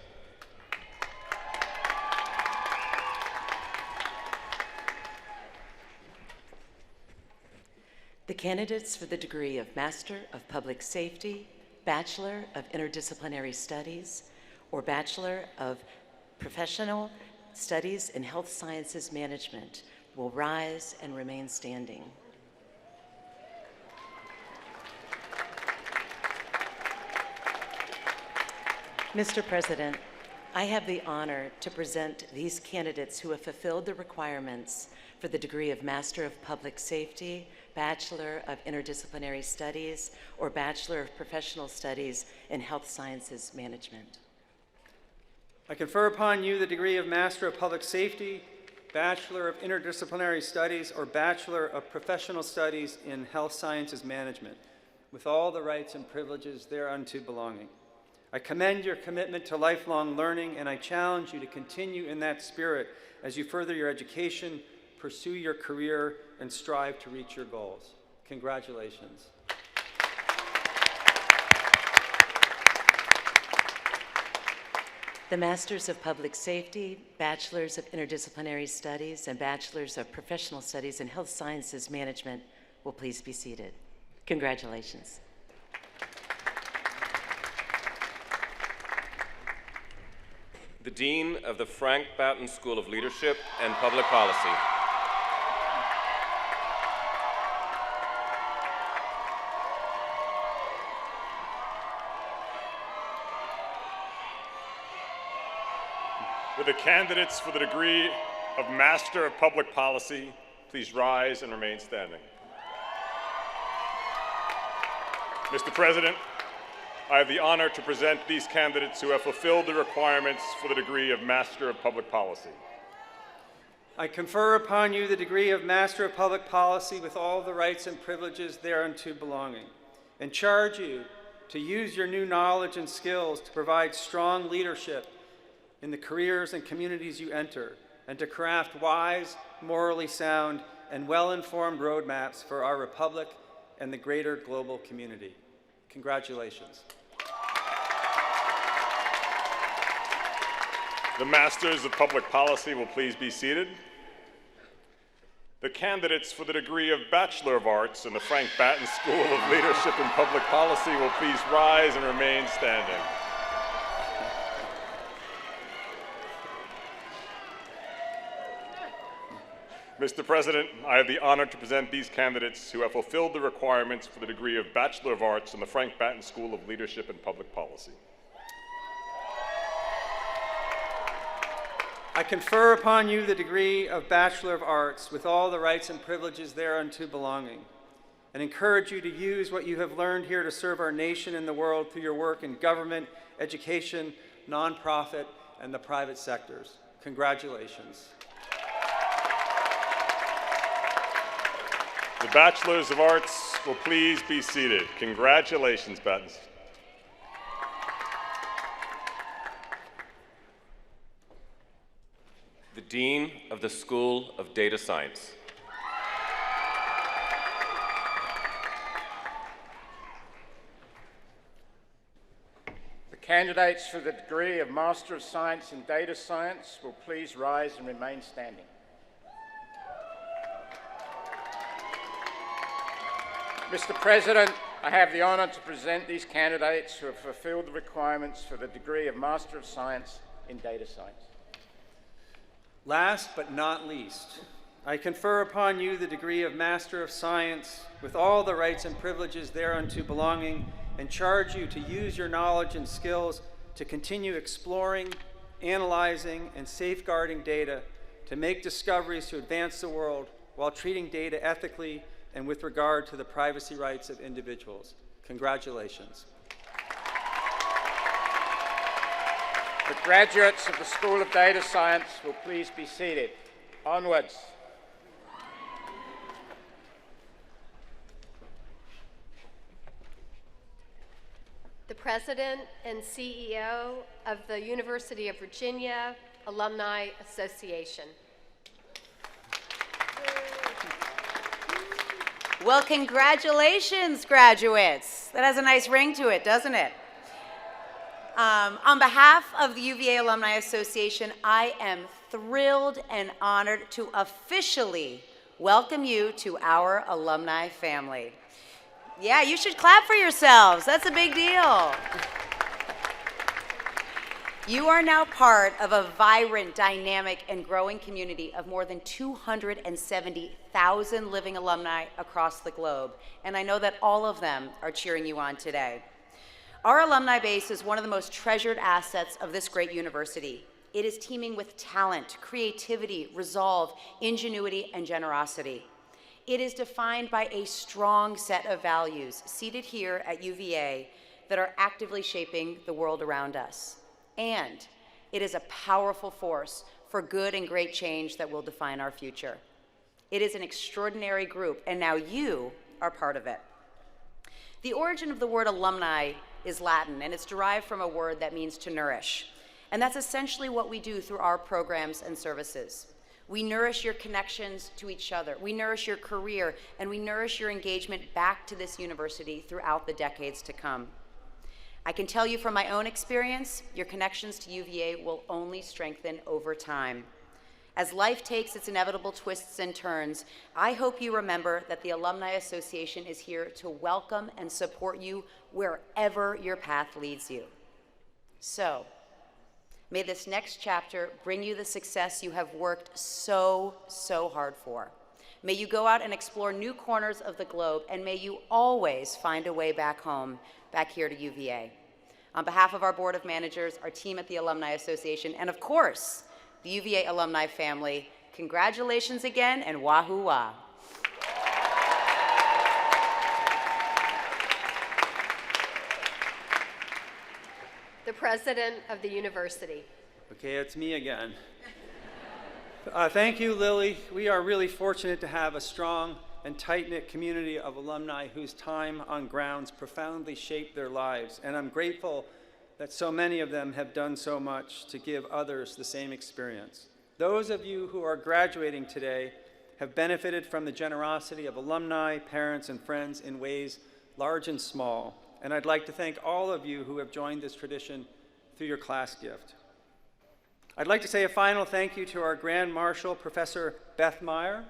The candidates for the degree of Master of Public Safety, Bachelor of Interdisciplinary Studies, or Bachelor of Professional Studies in Health Sciences Management will rise and remain standing. Mr. President, I have the honor to present these candidates who have fulfilled the requirements for the degree of Master of Public Safety, Bachelor of Interdisciplinary Studies, or Bachelor of Professional Studies in Health Sciences Management. I confer upon you the degree of Master of Public Safety, Bachelor of Interdisciplinary Studies, or Bachelor of Professional Studies in Health Sciences Management, with all the rights and privileges thereunto belonging. I commend your commitment to lifelong learning, and I challenge you to continue in that spirit as you further your education, pursue your career, and strive to reach your goals. Congratulations. The Masters of Public Safety, Bachelors of Interdisciplinary Studies, and Bachelors of Professional Studies in Health Sciences Management will please be seated. Congratulations. The Dean of the Frank Batten School of Leadership and Public Policy. Will the candidates for the degree of Master of Public Policy please rise and remain standing? Mr. President, I have the honor to present these candidates who have fulfilled the requirements for the degree of Master of Public Policy. I confer upon you the degree of Master of Public Policy with all the rights and privileges thereunto belonging, and charge you to use your new knowledge and skills to provide strong leadership in the careers and communities you enter, and to craft wise, morally sound, and well-informed roadmaps for our republic and the greater global community. Congratulations. The Masters of Public Policy will please be seated. The candidates for the degree of Bachelor of Arts in the Frank Batten School of Leadership and Public Policy will please rise and remain standing. Mr. President, I have the honor to present these candidates who have fulfilled the requirements for the degree of Bachelor of Arts in the Frank Batten School of Leadership and Public Policy. I confer upon you the degree of Bachelor of Arts with all the rights and privileges thereunto belonging, and encourage you to use what you have learned here to serve our nation and the world through your work in government, education, nonprofit, and the private sectors. Congratulations. The Bachelors of Arts will please be seated. Congratulations, Battens. The Dean of the School of Data Science. The candidates for the degree of Master of Science in Data Science will please rise and remain standing. Mr. President, I have the honor to present these candidates who have fulfilled the requirements for the degree of Master of Science in Data Science. Last but not least, I confer upon you the degree of Master of Science with all the rights and privileges thereunto belonging, and charge you to use your knowledge and skills to continue exploring, analyzing, and safeguarding data to make discoveries to advance the world while treating data ethically and with regard to the privacy rights of individuals. Congratulations. The graduates of the School of Data Science will please be seated. Onwards. The President and CEO of the University of Virginia Alumni Association. Well, congratulations, graduates. That has a nice ring to it, doesn't it? On behalf of the UVA Alumni Association, I am thrilled and honored to officially welcome you to our alumni family. Yeah, you should clap for yourselves. That's a big deal. You are now part of a vibrant, dynamic, and growing community of more than 270,000 living alumni across the globe, and I know that all of them are cheering you on today. Our alumni base is one of the most treasured assets of this great university. It is teeming with talent, creativity, resolve, ingenuity, and generosity. It is defined by a strong set of values seated here at UVA that are actively shaping the world around us. And it is a powerful force for good and great change that will define our future. It is an extraordinary group, and now you are part of it. The origin of the word alumni is Latin, and it's derived from a word that means to nourish. And that's essentially what we do through our programs and services. We nourish your connections to each other, we nourish your career, and we nourish your engagement back to this university throughout the decades to come. I can tell you from my own experience, your connections to UVA will only strengthen over time. As life takes its inevitable twists and turns, I hope you remember that the Alumni Association is here to welcome and support you wherever your path leads you. So, may this next chapter bring you the success you have worked so hard for. May you go out and explore new corners of the globe, and may you always find a way back home, back here to UVA. On behalf of our Board of Managers, our team at the Alumni Association, and of course, the UVA alumni family, congratulations again, and wahoo wah. The President of the University. Okay, it's me again. Thank you, Lily. We are really fortunate to have a strong and tight-knit community of alumni whose time on grounds profoundly shaped their lives, and I'm grateful that so many of them have done so much to give others the same experience. Those of you who are graduating today have benefited from the generosity of alumni, parents, and friends in ways large and small, and I'd like to thank all of you who have joined this tradition through your class gift. I'd like to say a final thank you to our Grand Marshal, Professor Beth Meyer,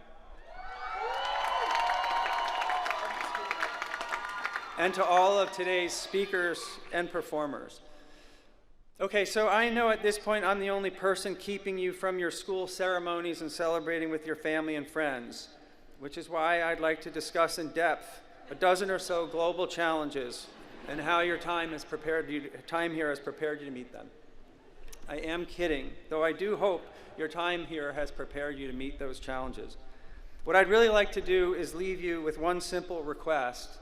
and to all of today's speakers and performers. Okay, so I know at this point I'm the only person keeping you from your school ceremonies and celebrating with your family and friends, which is why I'd like to discuss in depth a dozen or so global challenges and how your time here has prepared you to meet them. I am kidding, though I do hope your time here has prepared you to meet those challenges. What I'd really like to do is leave you with one simple request,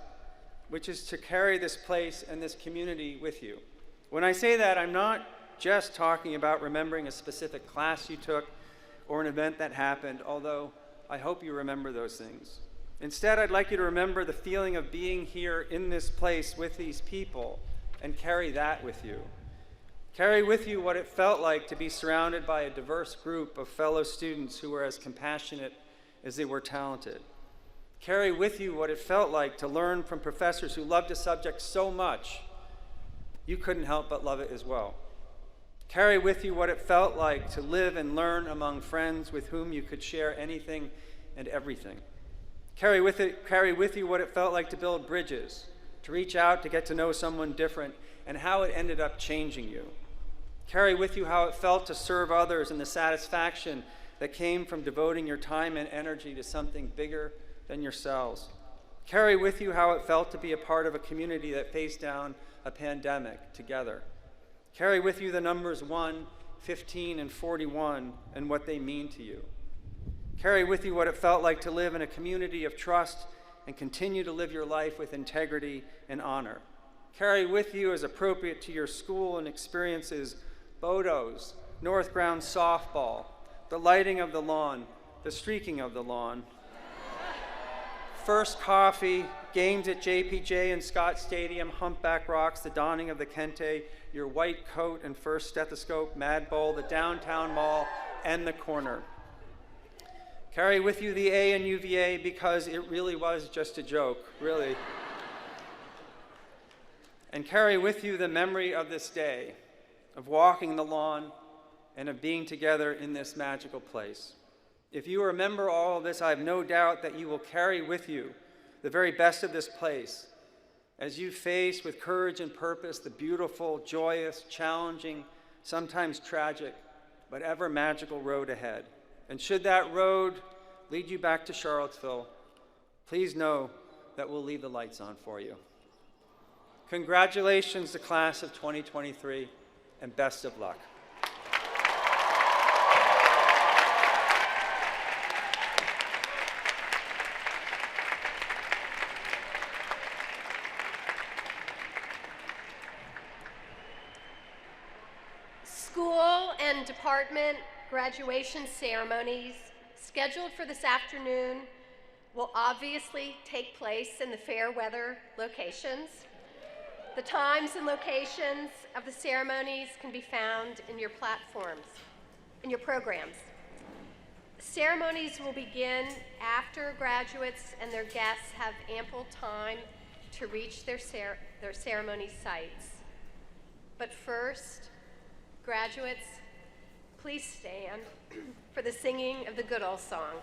which is to carry this place and this community with you. When I say that, I'm not just talking about remembering a specific class you took or an event that happened, although I hope you remember those things. Instead, I'd like you to remember the feeling of being here in this place with these people and carry that with you. Carry with you what it felt like to be surrounded by a diverse group of fellow students who were as compassionate as they were talented. Carry with you what it felt like to learn from professors who loved a subject so much you couldn't help but love it as well. Carry with you what it felt like to live and learn among friends with whom you could share anything and everything. Carry with you what it felt like to build bridges, to reach out to get to know someone different, and how it ended up changing you. Carry with you how it felt to serve others and the satisfaction that came from devoting your time and energy to something bigger than yourselves. Carry with you how it felt to be a part of a community that faced down a pandemic together. Carry with you the numbers 1, 15, and 41 and what they mean to you. Carry with you what it felt like to live in a community of trust and continue to live your life with integrity and honor. Carry with you, as appropriate to your school and experiences, photos, North Ground softball, the lighting of the lawn, the streaking of the lawn, first coffee, games at JPJ and Scott Stadium, Humpback Rocks, the donning of the kente, your white coat and first stethoscope, Mad Bowl, the downtown mall, and the corner. Carry with you the A in UVA because it really was just a joke, really. And carry with you the memory of this day, of walking the lawn, and of being together in this magical place. If you remember all of this, I have no doubt that you will carry with you the very best of this place as you face with courage and purpose the beautiful, joyous, challenging, sometimes tragic, but ever magical road ahead. And should that road lead you back to Charlottesville, please know that we'll leave the lights on for you. Congratulations to class of 2023, and best of luck. School and department graduation ceremonies scheduled for this afternoon will obviously take place in the fair weather locations. The times and locations of the ceremonies can be found in your platforms, in your programs. Ceremonies will begin after graduates and their guests have ample time to reach their ceremony sites. But first, graduates, please stand for the singing of the Goodall song.